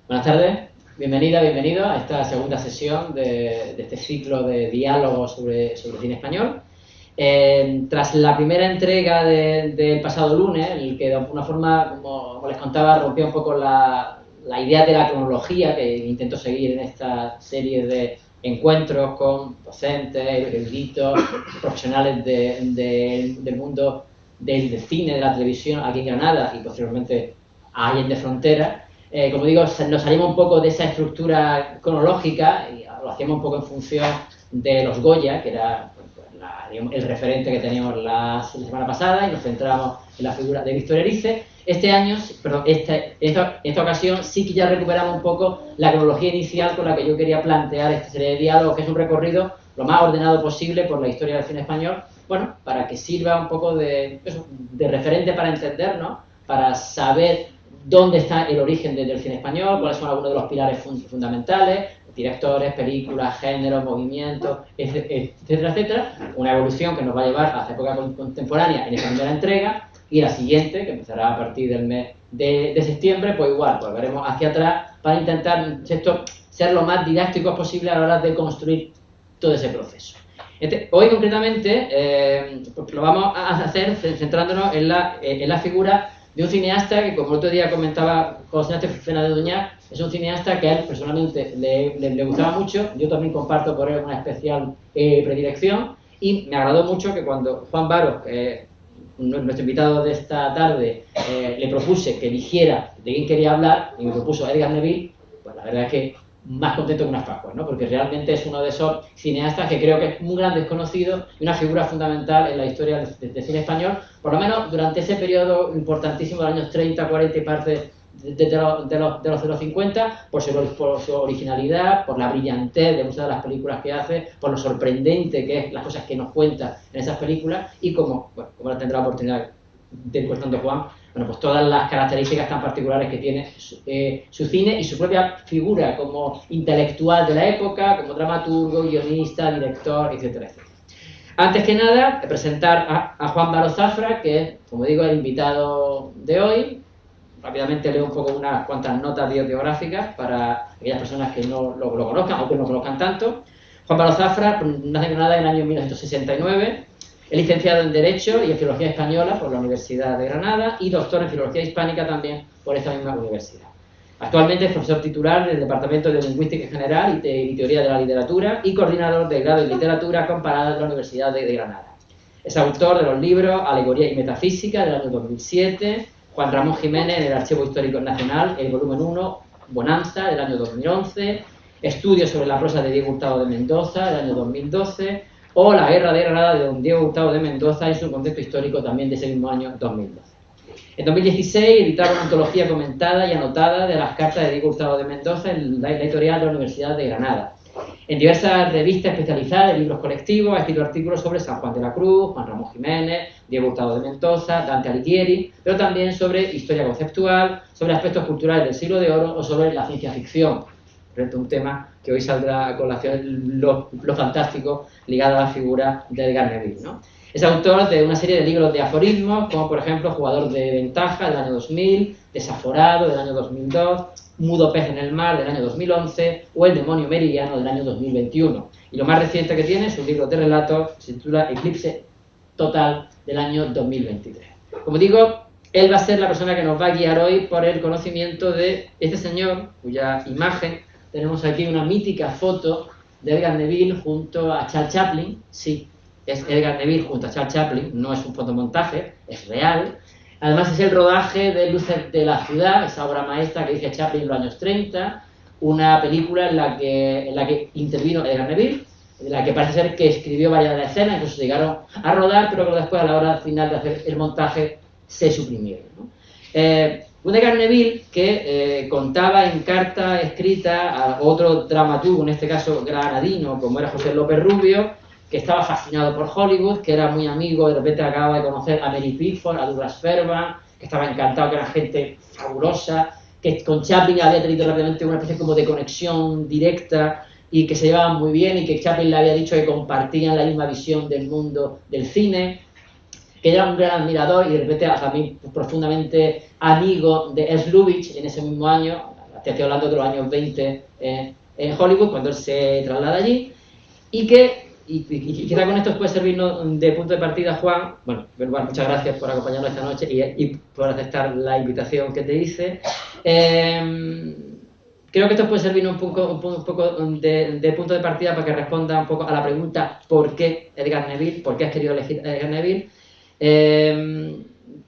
Buenas tardes, bienvenida, bienvenido a esta segunda sesión de este ciclo de diálogos sobre cine español. Tras la primera entrega del pasado lunes, en el que de alguna forma, como les contaba, rompió un poco la idea de la cronología que intento seguir en esta serie de encuentros con docentes, eruditos, profesionales del mundo del cine, de la televisión aquí en Granada y posteriormente a Allende Frontera. Como digo, nos salimos un poco de esa estructura cronológica y lo hacíamos un poco en función de los Goya, que era digamos, el referente que teníamos la semana pasada, y nos centramos en la figura de Víctor Erice. Esta ocasión sí que ya recuperamos un poco la cronología inicial con la que yo quería plantear esta serie de diálogos, que es un recorrido lo más ordenado posible por la historia del cine español, bueno, para que sirva un poco de referente para entender, ¿no? Para saber dónde está el origen del cine español, cuáles son algunos de los pilares fundamentales, directores, películas, géneros, movimientos, etcétera, etcétera. Una evolución que nos va a llevar a la época contemporánea en esta primera entrega, y la siguiente, que empezará a partir del mes de septiembre, pues igual, pues veremos hacia atrás para intentar ser lo más didácticos posible a la hora de construir todo ese proceso. Hoy concretamente lo vamos a hacer centrándonos en la figura de un cineasta que, como el otro día comentaba José Fernández Duñá, es un cineasta que a él personalmente le gustaba mucho. Yo también comparto por él una especial predilección, y me agradó mucho que cuando Juan Baros, nuestro invitado de esta tarde, le propuse que eligiera de quién quería hablar y me propuso a Edgar Neville, pues la verdad es que más contento que unas Pascuas, ¿no? Porque realmente es uno de esos cineastas que creo que es un gran desconocido y una figura fundamental en la historia del cine español, por lo menos durante ese periodo importantísimo de los años 30, 40 y parte de los 50, por su originalidad, por la brillantez de muchas de las películas que hace, por lo sorprendente que es las cosas que nos cuenta en esas películas, y como tendrá la oportunidad de ir contando Juan, bueno, pues todas las características tan particulares que tiene su cine y su propia figura como intelectual de la época, como dramaturgo, guionista, director, etcétera, etcétera. Antes que nada, presentar a Juan Baros Zafra, que es, como digo, el invitado de hoy. Rápidamente leo un poco unas cuantas notas biográficas para aquellas personas que no lo conozcan o que no lo conozcan tanto. Juan Baros Zafra nace en Granada en el año 1969. Es licenciado en Derecho y en Filología Española por la Universidad de Granada y doctor en Filología Hispánica también por esta misma universidad. Actualmente es profesor titular del Departamento de Lingüística General y Teoría de la Literatura y coordinador de grado en Literatura Comparada de la Universidad de Granada. Es autor de los libros Alegoría y Metafísica del año 2007, Juan Ramón Jiménez en el Archivo Histórico Nacional, el volumen 1, Bonanza del año 2011, Estudios sobre la prosa de Diego Hurtado de Mendoza del año 2012, o La Guerra de Granada de don Diego Hurtado de Mendoza en su contexto histórico también de ese mismo año 2012. En 2016 editaron una antología comentada y anotada de las cartas de Diego Hurtado de Mendoza en la editorial de la Universidad de Granada. En diversas revistas especializadas de libros colectivos ha escrito artículos sobre San Juan de la Cruz, Juan Ramón Jiménez, Diego Hurtado de Mendoza, Dante Alighieri, pero también sobre historia conceptual, sobre aspectos culturales del siglo de oro o sobre la ciencia ficción. Un tema que hoy saldrá a colación, lo fantástico ligado a la figura de Edgar Neville, ¿no? Es autor de una serie de libros de aforismos, como por ejemplo Jugador de Ventaja del año 2000, Desaforado del año 2002, Mudo pez en el mar del año 2011 o El demonio meridiano del año 2021. Y lo más reciente que tiene es un libro de relatos que se titula Eclipse total del año 2023. Como digo, él va a ser la persona que nos va a guiar hoy por el conocimiento de este señor, cuya imagen tenemos aquí, una mítica foto de Edgar Neville junto a Charles Chaplin. Sí, es Edgar Neville junto a Charles Chaplin, no es un fotomontaje, es real. Además es el rodaje de Luces de la ciudad, esa obra maestra que dice Chaplin en los años 30, una película en la que intervino Edgar Neville, en la que parece ser que escribió varias de las escenas, incluso llegaron a rodar, pero que después a la hora final de hacer el montaje se suprimieron, ¿no? Un Edgar Neville que contaba en carta escrita a otro dramaturgo, en este caso granadino, como era José López Rubio, que estaba fascinado por Hollywood, que era muy amigo, de repente acababa de conocer a Mary Pickford, a Douglas Fairbanks, que estaba encantado, que era gente fabulosa, que con Chaplin había tenido rápidamente una especie como de conexión directa y que se llevaban muy bien, y que Chaplin le había dicho que compartían la misma visión del mundo del cine, que era un gran admirador y de repente también profundamente amigo de Ernst Lubitsch en ese mismo año, te estoy hablando de los años 20 en Hollywood, cuando él se traslada allí, y quizá con esto puede servirnos de punto de partida, Juan. Bueno, muchas gracias por acompañarnos esta noche y por aceptar la invitación que te hice. Creo que esto puede servirnos un poco de punto de partida para que responda un poco a la pregunta ¿por qué Edgar Neville? ¿Por qué has querido elegir a Edgar Neville?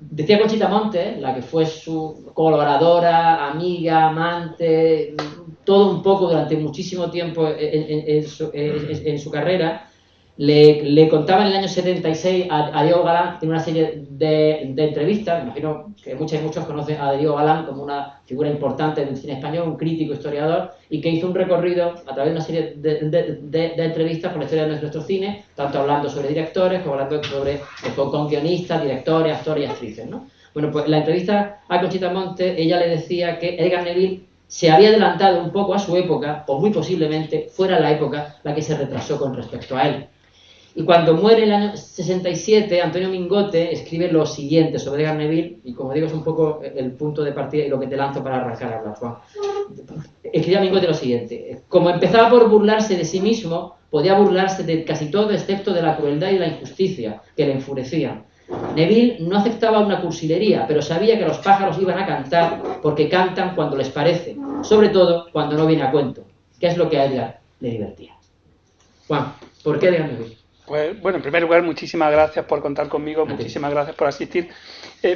Decía Conchita Montes, la que fue su colaboradora, amiga, amante, todo un poco durante muchísimo tiempo en su carrera, le contaba en el año 76 a Diego Galán en una serie de entrevistas. Me imagino que muchos conocen a Diego Galán como una figura importante del cine español, un crítico, historiador, y que hizo un recorrido a través de una serie de entrevistas por la historia de nuestro cine, tanto hablando sobre directores como hablando con guionistas, directores, actores y actrices, ¿no? Bueno, pues en la entrevista a Conchita Montes, ella le decía que Edgar Neville se había adelantado un poco a su época, o muy posiblemente fuera la época la que se retrasó con respecto a él. Y cuando muere en el año 67, Antonio Mingote escribe lo siguiente sobre Edgar Neville, y como digo, es un poco el punto de partida y lo que te lanzo para arrancar a hablar, Juan. Escribe a Mingote lo siguiente: como empezaba por burlarse de sí mismo, podía burlarse de casi todo excepto de la crueldad y la injusticia que le enfurecían. Neville no aceptaba una cursilería, pero sabía que los pájaros iban a cantar porque cantan cuando les parece, sobre todo cuando no viene a cuento, que es lo que a Edgar le divertía. Juan, ¿por qué Edgar Neville? Pues, bueno, en primer lugar, muchísimas gracias por contar conmigo, muchísimas gracias por asistir.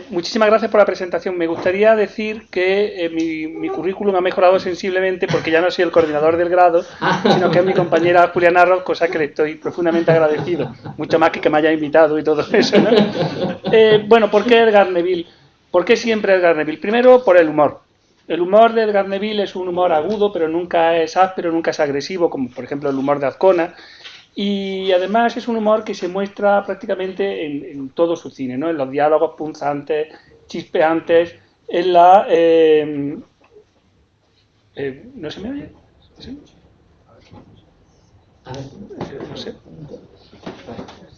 Muchísimas gracias por la presentación. Me gustaría decir que mi currículum ha mejorado sensiblemente porque ya no soy el coordinador del grado, sino que es mi compañera Juliana Ross, cosa que le estoy profundamente agradecido, mucho más que me haya invitado y todo eso, ¿no? Bueno, ¿por qué Edgar Neville? ¿Por qué siempre Edgar Neville? Primero, por el humor. El humor de Edgar Neville es un humor agudo, pero nunca es áspero, nunca es agresivo, como por ejemplo el humor de Azcona. Y además es un humor que se muestra prácticamente en todo su cine, ¿no? En los diálogos punzantes, chispeantes, en la... ¿no se me oye? ¿Sí? A ver, no sé.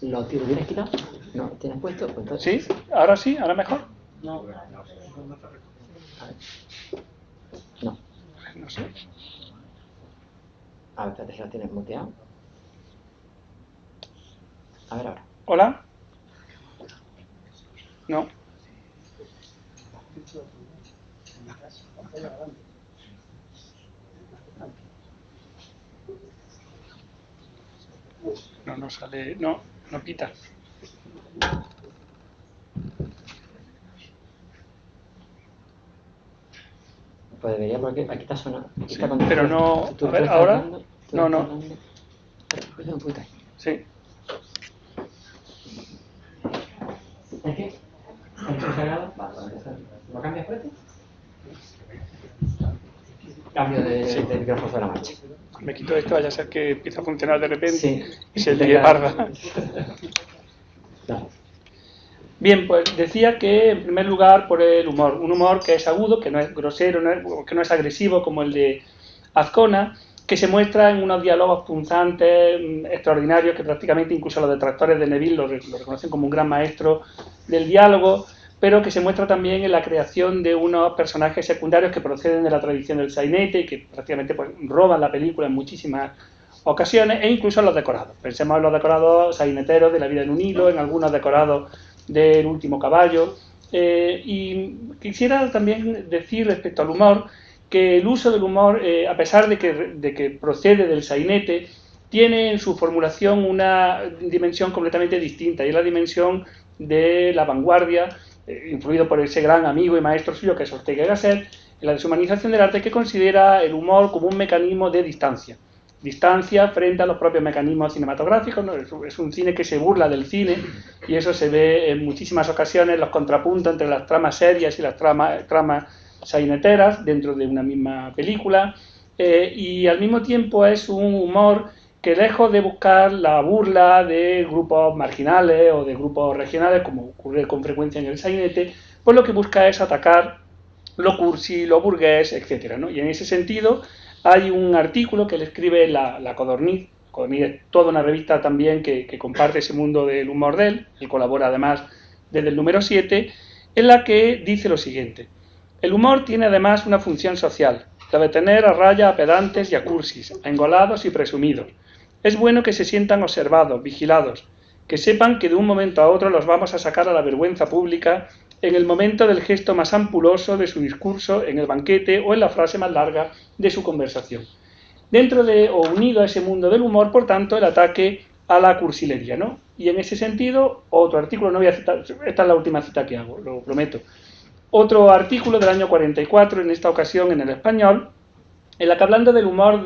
¿Lo tienes quitado? ¿No? ¿Tienes puesto? Pues entonces... ¿Sí? ¿Ahora sí? ¿Ahora mejor? No. No. No sé. A ver, espérate, si lo tienes muteado. A ver ahora. ¿Hola? No. No sale, no pita. Pues debería, porque aquí está sonando. Sí, pero no. A ver, ahora. No. Sí. ¿Es que? ¿Lo cambias por este? Cambio de micrófono sobre la marcha. Me quito esto, vaya a ser que empiece a funcionar de repente, sí. Y se le parda. Bien, pues decía que en primer lugar por el humor. Un humor que es agudo, que no es grosero, que no es agresivo como el de Azcona, que se muestra en unos diálogos punzantes, extraordinarios, que prácticamente incluso los detractores de Neville lo reconocen como un gran maestro del diálogo, pero que se muestra también en la creación de unos personajes secundarios que proceden de la tradición del sainete y que prácticamente pues, roban la película en muchísimas ocasiones, e incluso en los decorados. Pensemos en los decorados saineteros de La vida en un hilo, en algunos decorados del Último caballo. Y quisiera también decir respecto al humor que el uso del humor, a pesar de que procede del sainete, tiene en su formulación una dimensión completamente distinta, y es la dimensión de la vanguardia, influido por ese gran amigo y maestro suyo que es Ortega y Gasset, en la deshumanización del arte, que considera el humor como un mecanismo de distancia frente a los propios mecanismos cinematográficos, ¿no? Es un cine que se burla del cine, y eso se ve en muchísimas ocasiones, los contrapuntos entre las tramas serias y las tramas saineteras dentro de una misma película, y al mismo tiempo es un humor que, lejos de buscar la burla de grupos marginales o de grupos regionales, como ocurre con frecuencia en el sainete, pues lo que busca es atacar lo cursi, lo burgués, etc., ¿no? Y en ese sentido hay un artículo que él escribe en la Codorniz. Codorniz es toda una revista también que comparte ese mundo del humor de él. Él colabora además desde el número 7, en la que dice lo siguiente: el humor tiene además una función social. Debe tener a raya a pedantes y a cursis, a engolados y presumidos. Es bueno que se sientan observados, vigilados, que sepan que de un momento a otro los vamos a sacar a la vergüenza pública en el momento del gesto más ampuloso de su discurso, en el banquete o en la frase más larga de su conversación. Dentro de, o unido a ese mundo del humor, por tanto, el ataque a la cursilería, ¿no? Y en ese sentido, otro artículo, no voy a citar, esta es la última cita que hago, lo prometo. Otro artículo del año 44, en esta ocasión en El Español, en la que hablando del humor,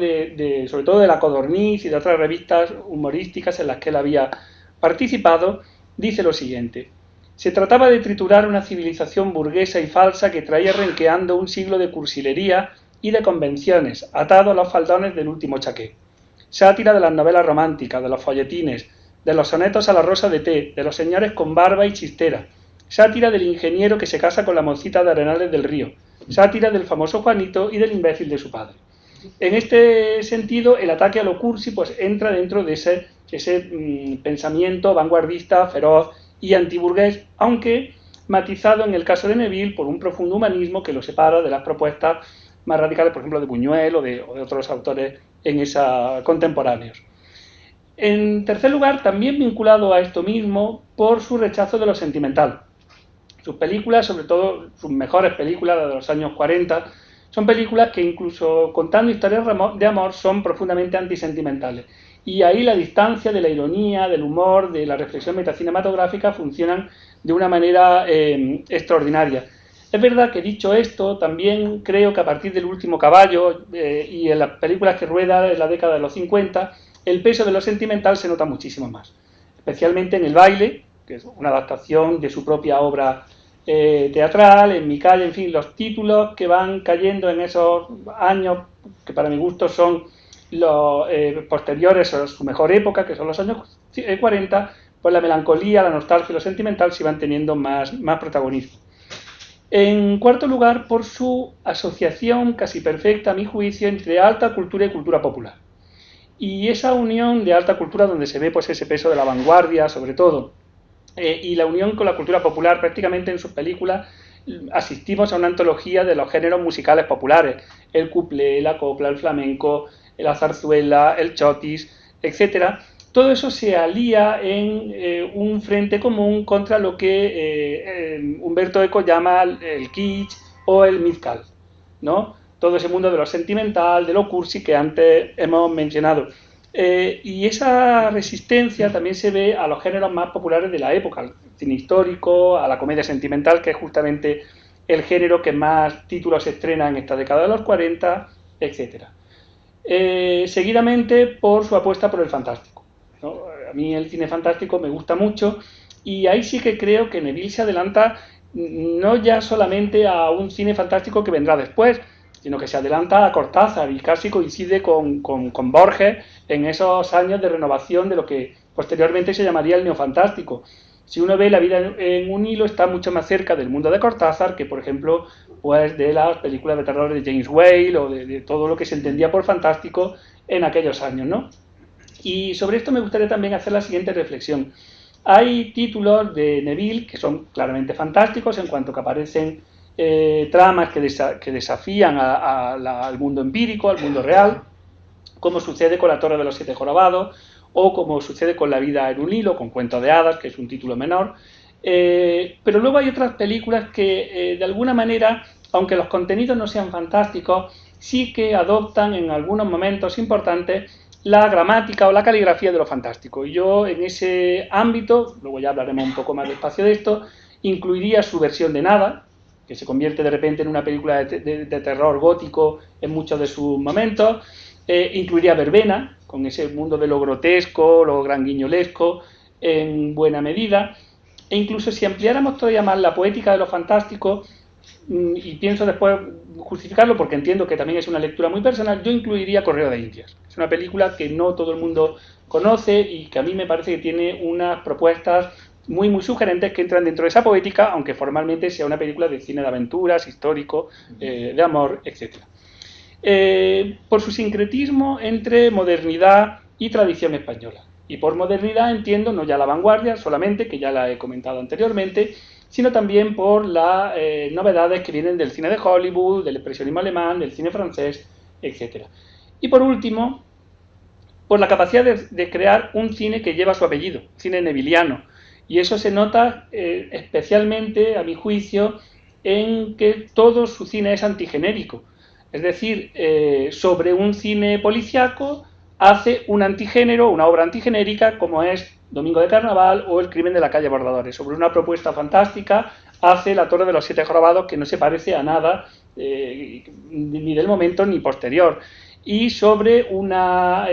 sobre todo de La Codorniz y de otras revistas humorísticas en las que él había participado, dice lo siguiente: se trataba de triturar una civilización burguesa y falsa que traía renqueando un siglo de cursilería y de convenciones, atado a los faldones del último chaqué. Sátira de las novelas románticas, de los folletines, de los sonetos a la rosa de té, de los señores con barba y chistera. Sátira del ingeniero que se casa con la mocita de Arenales del Río. Sátira del famoso Juanito y del imbécil de su padre. En este sentido, el ataque a lo cursi pues entra dentro de ese pensamiento vanguardista, feroz y antiburgués, aunque matizado en el caso de Neville por un profundo humanismo que lo separa de las propuestas más radicales, por ejemplo, de Buñuel o de otros autores contemporáneos. En tercer lugar, también vinculado a esto mismo por su rechazo de lo sentimental. Sus películas, sobre todo sus mejores películas de los años 40, son películas que incluso contando historias de amor son profundamente antisentimentales. Y ahí la distancia de la ironía, del humor, de la reflexión metacinematográfica funcionan de una manera extraordinaria. Es verdad que dicho esto, también creo que a partir del Último Caballo y en las películas que rueda en la década de los 50, el peso de lo sentimental se nota muchísimo más. Especialmente en El baile, que es una adaptación de su propia obra teatral, En mi calle, en fin, los títulos que van cayendo en esos años, que para mi gusto son los posteriores a su mejor época, que son los años 40, pues la melancolía, la nostalgia y lo sentimental sí van teniendo más protagonismo. En cuarto lugar, por su asociación casi perfecta, a mi juicio, entre alta cultura y cultura popular. Y esa unión de alta cultura donde se ve pues ese peso de la vanguardia, sobre todo, y la unión con la cultura popular, prácticamente en sus películas asistimos a una antología de los géneros musicales populares: el cuplé, la copla, el flamenco, la zarzuela, el chotis, etcétera. Todo eso se alía en un frente común contra lo que Umberto Eco llama el kitsch o el mizcal, ¿no? Todo ese mundo de lo sentimental, de lo cursi que antes hemos mencionado. Y esa resistencia también se ve a los géneros más populares de la época, al cine histórico, a la comedia sentimental, que es justamente el género que más títulos estrena en esta década de los 40, etc. Seguidamente por su apuesta por el fantástico, ¿no? A mí el cine fantástico me gusta mucho y ahí sí que creo que Neville se adelanta no ya solamente a un cine fantástico que vendrá después, sino que se adelanta a Cortázar y casi coincide con Borges en esos años de renovación de lo que posteriormente se llamaría el neofantástico. Si uno ve La vida en un hilo, está mucho más cerca del mundo de Cortázar que, por ejemplo, pues de las películas de terror de James Whale o de todo lo que se entendía por fantástico en aquellos años, ¿no? Y sobre esto me gustaría también hacer la siguiente reflexión. Hay títulos de Neville que son claramente fantásticos en cuanto que aparecen tramas que desafían al mundo empírico, al mundo real, como sucede con La Torre de los Siete Jorobados, o como sucede con La vida en un hilo, con Cuentos de hadas, que es un título menor. Pero luego hay otras películas que de alguna manera, aunque los contenidos no sean fantásticos, sí que adoptan en algunos momentos importantes la gramática o la caligrafía de lo fantástico. Y yo en ese ámbito, luego ya hablaremos un poco más despacio de esto, incluiría Su versión de nada, que se convierte de repente en una película de terror gótico en muchos de sus momentos. Incluiría Verbena, con ese mundo de lo grotesco, lo granguiñolesco, en buena medida. E incluso si ampliáramos todavía más la poética de lo fantástico, y pienso después justificarlo porque entiendo que también es una lectura muy personal, yo incluiría Correo de Indias. Es una película que no todo el mundo conoce y que a mí me parece que tiene unas propuestas muy sugerentes que entran dentro de esa poética, aunque formalmente sea una película de cine de aventuras, histórico, de amor, etc. Por su sincretismo entre modernidad y tradición española. Y por modernidad entiendo no ya la vanguardia solamente, que ya la he comentado anteriormente, sino también por las novedades que vienen del cine de Hollywood, del expresionismo alemán, del cine francés, etc. Y por último, por la capacidad de crear un cine que lleva su apellido, cine neviliano. Y eso se nota especialmente, a mi juicio, en que todo su cine es antigenérico. Es decir, sobre un cine policiaco hace un antigénero, una obra antigenérica, como es Domingo de Carnaval o El crimen de la calle Bordadores. Sobre una propuesta fantástica hace La torre de los siete jorobados, que no se parece a nada, ni del momento ni posterior. Y sobre una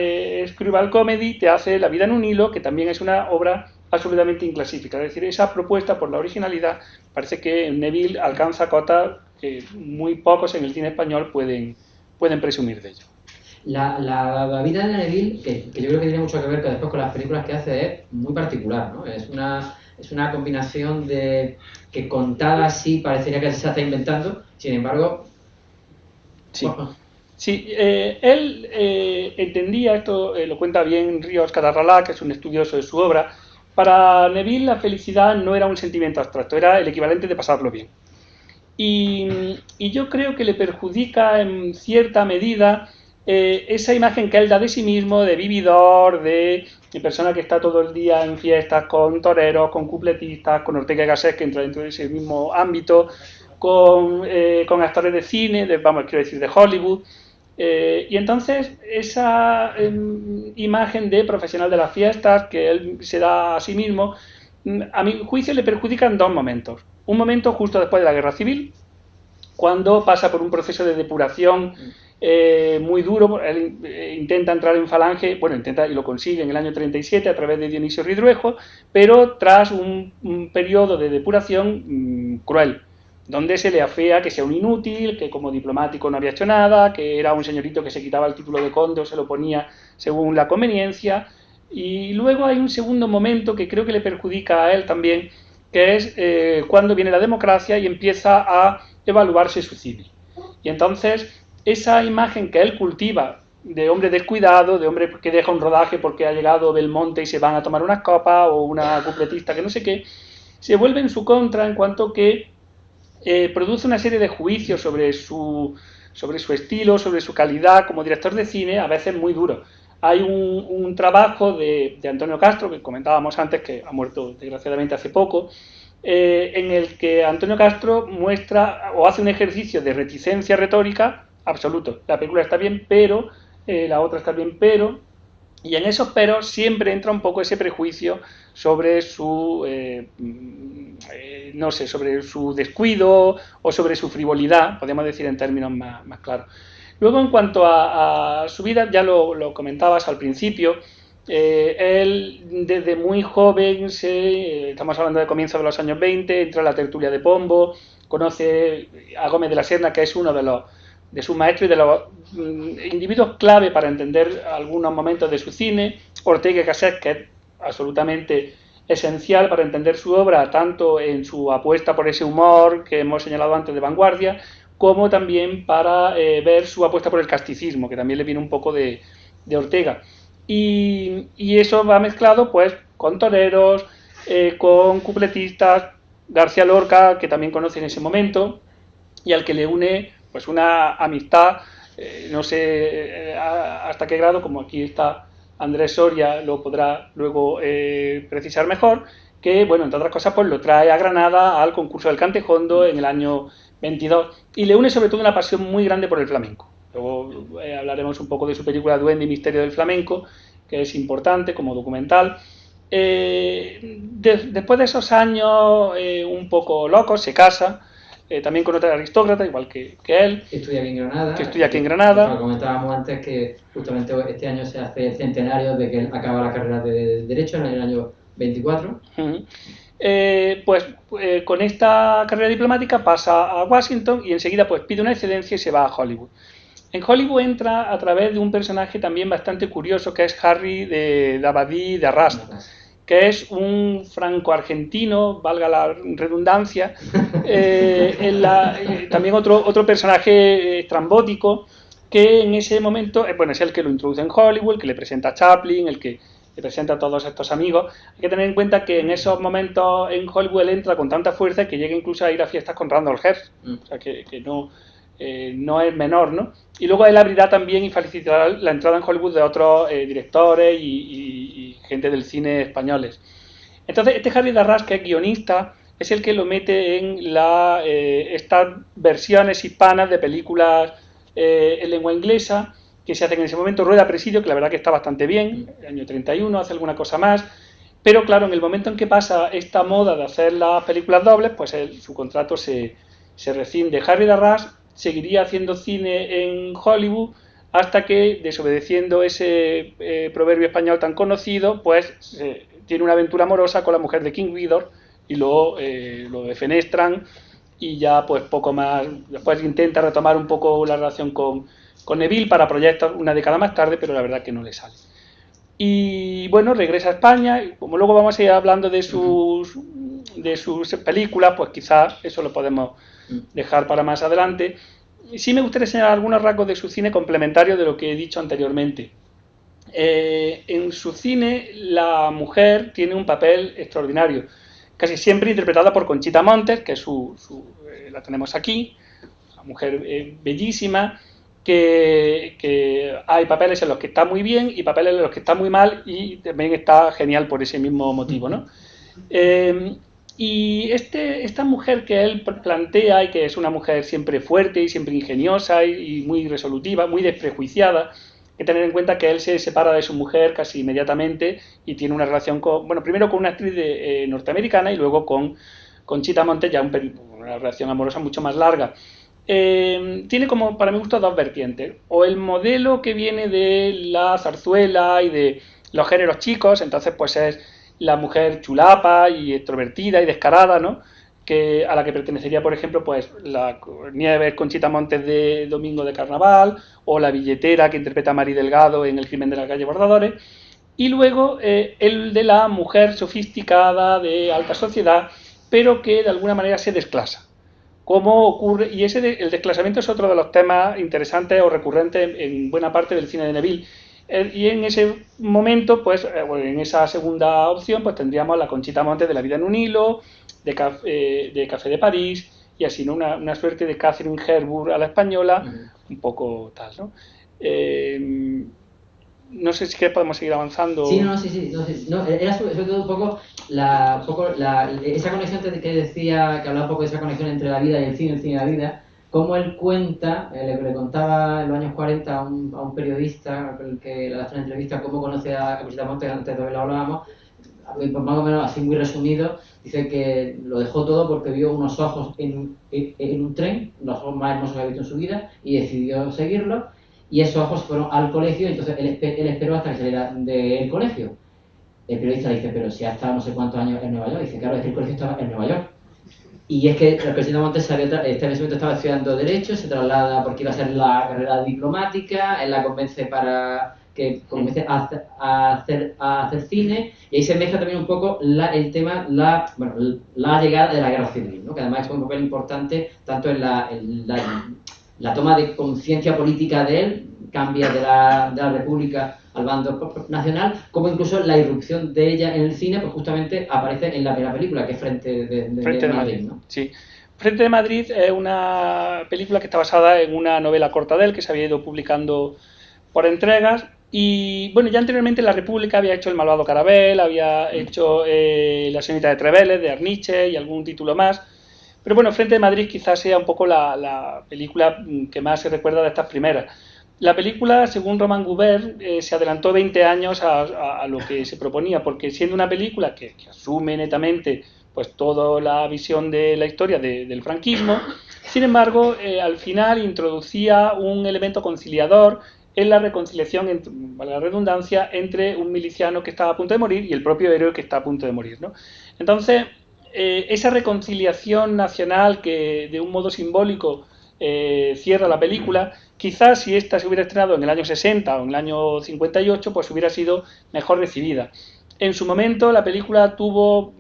screwball comedy te hace La vida en un hilo, que también es una obra absolutamente inclasífica. Es decir, esa propuesta por la originalidad parece que Neville alcanza cotas que muy pocos en el cine español pueden presumir de ello. La vida de Neville, que yo creo que tiene mucho que ver después con las películas que hace, es muy particular, ¿no? Es una combinación de que contada así parecería que se está inventando, sin embargo... Sí. Sí, él entendía, esto lo cuenta bien Ríos Catarralá, que es un estudioso de su obra. Para Neville la felicidad no era un sentimiento abstracto, era el equivalente de pasarlo bien. Y yo creo que le perjudica en cierta medida esa imagen que él da de sí mismo, de vividor, de persona que está todo el día en fiestas con toreros, con cupletistas, con Ortega y Gasset, que entra dentro de ese mismo ámbito, con actores de cine, quiero decir, de Hollywood. Y entonces esa imagen de profesional de las fiestas que él se da a sí mismo, a mi juicio le perjudica en dos momentos. Un momento justo después de la Guerra Civil, cuando pasa por un proceso de depuración muy duro. Él intenta entrar en Falange, intenta y lo consigue en el año 37 a través de Dionisio Ridruejo, pero tras un periodo de depuración cruel, donde se le afea que sea un inútil, que como diplomático no había hecho nada, que era un señorito que se quitaba el título de conde o se lo ponía según la conveniencia. Y luego hay un segundo momento que creo que le perjudica a él también, que es cuando viene la democracia y empieza a evaluarse su cine. Y entonces esa imagen que él cultiva de hombre descuidado, de hombre que deja un rodaje porque ha llegado Belmonte y se van a tomar unas copas, o una cupletista que no sé qué, se vuelve en su contra en cuanto que produce una serie de juicios sobre su estilo, sobre su calidad como director de cine, a veces muy duro. Hay un trabajo de Antonio Castro, que comentábamos antes, que ha muerto desgraciadamente hace poco, en el que Antonio Castro muestra o hace un ejercicio de reticencia retórica absoluto. La película está bien, pero la otra está bien, pero... Y en esos peros siempre entra un poco ese prejuicio sobre su, sobre su descuido o sobre su frivolidad, podríamos decir en términos más claros. Luego, en cuanto a su vida, ya lo comentabas al principio, él desde muy joven, estamos hablando de comienzos de los años 20, entra a la tertulia de Pombo, conoce a Gómez de la Serna, que es uno de sus maestros y de los individuos clave para entender algunos momentos de su cine. Ortega y Gasset, que es absolutamente esencial para entender su obra, tanto en su apuesta por ese humor que hemos señalado antes de vanguardia, como también para ver su apuesta por el casticismo, que también le viene un poco de Ortega. Y eso va mezclado pues con toreros, con cupletistas, García Lorca, que también conoce en ese momento, y al que le une pues una amistad, no sé hasta qué grado, como aquí está Andrés Soria, lo podrá luego precisar mejor, que, entre otras cosas, pues lo trae a Granada al concurso del Cantejondo en el año 22, y le une sobre todo una pasión muy grande por el flamenco. Luego hablaremos un poco de su película Duende y Misterio del Flamenco, que es importante como documental. Después de esos años un poco locos, se casa, también con otra aristócrata, igual que él. Que estudia aquí en Granada. Como comentábamos antes, que justamente este año se hace el centenario de que él acaba la carrera de Derecho en el año 24. Con esta carrera diplomática pasa a Washington y enseguida pues pide una excedencia y se va a Hollywood. En Hollywood entra a través de un personaje también bastante curioso, que es Harry de Abadí de Arras, que es un franco-argentino, valga la redundancia, también otro personaje estrambótico, que en ese momento es el que lo introduce en Hollywood, el que le presenta a Chaplin, el que le presenta a todos estos amigos. Hay que tener en cuenta que en esos momentos en Hollywood él entra con tanta fuerza que llega incluso a ir a fiestas con Randolph Hearst, o sea que no es menor, ¿no? Y luego él abrirá también y facilitará la entrada en Hollywood de otros directores y gente del cine españoles. Entonces, este Harry Darras, que es guionista, es el que lo mete en estas versiones hispanas de películas en lengua inglesa, que se hacen en ese momento. Rueda Presidio, que la verdad que está bastante bien, el año 31, hace alguna cosa más, pero claro, en el momento en que pasa esta moda de hacer las películas dobles, pues su contrato se rescinde. Harry Darras seguiría haciendo cine en Hollywood hasta que, desobedeciendo ese proverbio español tan conocido, pues tiene una aventura amorosa con la mujer de King Vidor y lo defenestran y ya pues poco más. Después intenta retomar un poco la relación con Neville para proyectos una década más tarde, pero la verdad que no le sale. Y bueno, regresa a España, y como luego vamos a ir hablando de sus películas, pues quizás eso lo podemos dejar para más adelante. Sí me gustaría señalar algunos rasgos de su cine complementarios de lo que he dicho anteriormente. En su cine la mujer tiene un papel extraordinario, casi siempre interpretada por Conchita Montes, que es la tenemos aquí, una mujer bellísima, que hay papeles en los que está muy bien y papeles en los que está muy mal, y también está genial por ese mismo motivo, ¿no? Y esta mujer que él plantea, y que es una mujer siempre fuerte y siempre ingeniosa y muy resolutiva, muy desprejuiciada, hay que tener en cuenta que él se separa de su mujer casi inmediatamente y tiene una relación primero con una actriz norteamericana y luego con Conchita Montes, ya una relación amorosa mucho más larga. Tiene como, para mi gusto, dos vertientes. O el modelo que viene de la zarzuela y de los géneros chicos, entonces pues es la mujer chulapa y extrovertida y descarada, ¿no? A la que pertenecería, por ejemplo, pues la Nieves Conchita Montes de Domingo de Carnaval, o la billetera que interpreta a Mari Delgado en El crimen de la calle Bordadores. Y luego el de la mujer sofisticada de alta sociedad, pero que de alguna manera se desclasa. ¿Cómo ocurre? Y el desclasamiento es otro de los temas interesantes o recurrentes en buena parte del cine de Neville. Y en ese momento, pues, en esa segunda opción, pues tendríamos la Conchita Montes de La vida en un hilo, de Café de París, y así, ¿no? Una suerte de Catherine Hepburn a la española, un poco tal, ¿no? No sé si podemos seguir avanzando. Sí, sí. No, era sobre todo un poco esa conexión que decía, que hablaba un poco de esa conexión entre la vida y el cine y la vida. Como él cuenta, le contaba en los años 40 a un periodista al que le hace una entrevista cómo conoce a Conchita Montes, antes de lo hablábamos, pues más o menos así muy resumido, dice que lo dejó todo porque vio unos ojos en un tren, los ojos más hermosos que había visto en su vida, y decidió seguirlos, y esos ojos fueron al colegio, entonces él esperó hasta que saliera del colegio. El periodista le dice, pero si ha estado no sé cuántos años en Nueva York, dice, claro, es que el colegio estaba en Nueva York. Y es que el presidente Montes en ese momento estaba estudiando Derecho, se traslada porque iba a hacer la carrera diplomática, él la convence para que comience a hacer cine, y ahí se mezcla también un poco el tema, la llegada de la guerra civil, ¿no? Que además es un papel importante tanto en la toma de conciencia política de él, cambia de la República al bando nacional, como incluso la irrupción de ella en el cine, pues justamente aparece en la primera película, que es Frente de Madrid, ¿no? Sí. Frente de Madrid es una película que está basada en una novela corta de él que se había ido publicando por entregas. Y bueno, ya anteriormente La República había hecho El malvado Carabel, había hecho La señorita de Treveles, de Arniche, y algún título más. Pero bueno, Frente de Madrid quizás sea un poco la película que más se recuerda de estas primeras. La película, según Roman Goubert, se adelantó 20 años a lo que se proponía, porque siendo una película que asume netamente pues toda la visión de la historia del franquismo, sin embargo, al final introducía un elemento conciliador en la reconciliación, vale la redundancia, entre un miliciano que estaba a punto de morir y el propio héroe que está a punto de morir, ¿no? Entonces, esa reconciliación nacional que de un modo simbólico cierra la película, quizás si esta se hubiera estrenado en el año 60 o en el año 58, pues hubiera sido mejor recibida. En su momento la película tuvo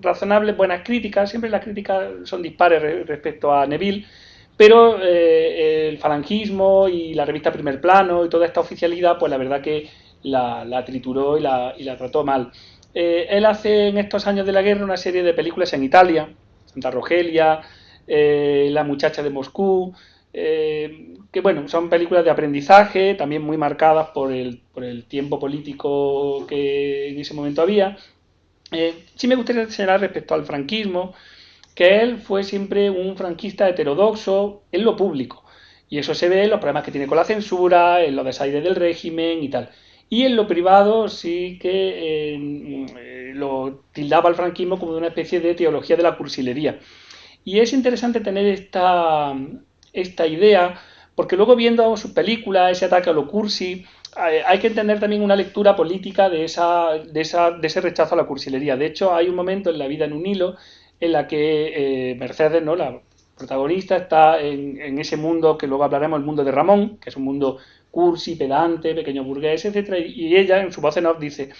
razonables buenas críticas, siempre las críticas son dispares respecto a Neville, pero el falangismo y la revista Primer Plano y toda esta oficialidad, pues la verdad que la trituró y la trató mal. Él hace en estos años de la guerra una serie de películas en Italia, Santa Rogelia, La muchacha de Moscú, que bueno, son películas de aprendizaje, también muy marcadas por el tiempo político que en ese momento había. Sí me gustaría señalar respecto al franquismo, que él fue siempre un franquista heterodoxo en lo público. Y eso se ve en los problemas que tiene con la censura, en los desaires del régimen y tal. Y en lo privado sí que lo tildaba el franquismo como de una especie de teología de la cursilería. Y es interesante tener esta idea, porque luego viendo sus películas, ese ataque a lo cursi, hay que entender también una lectura política de ese rechazo a la cursilería. De hecho, hay un momento en La vida en un hilo en la que Mercedes, ¿no?, la protagonista, está en ese mundo que luego hablaremos, el mundo de Ramón, que es un mundo cursi, pedante, pequeño burgués, etcétera, y ella en su voz en off dice: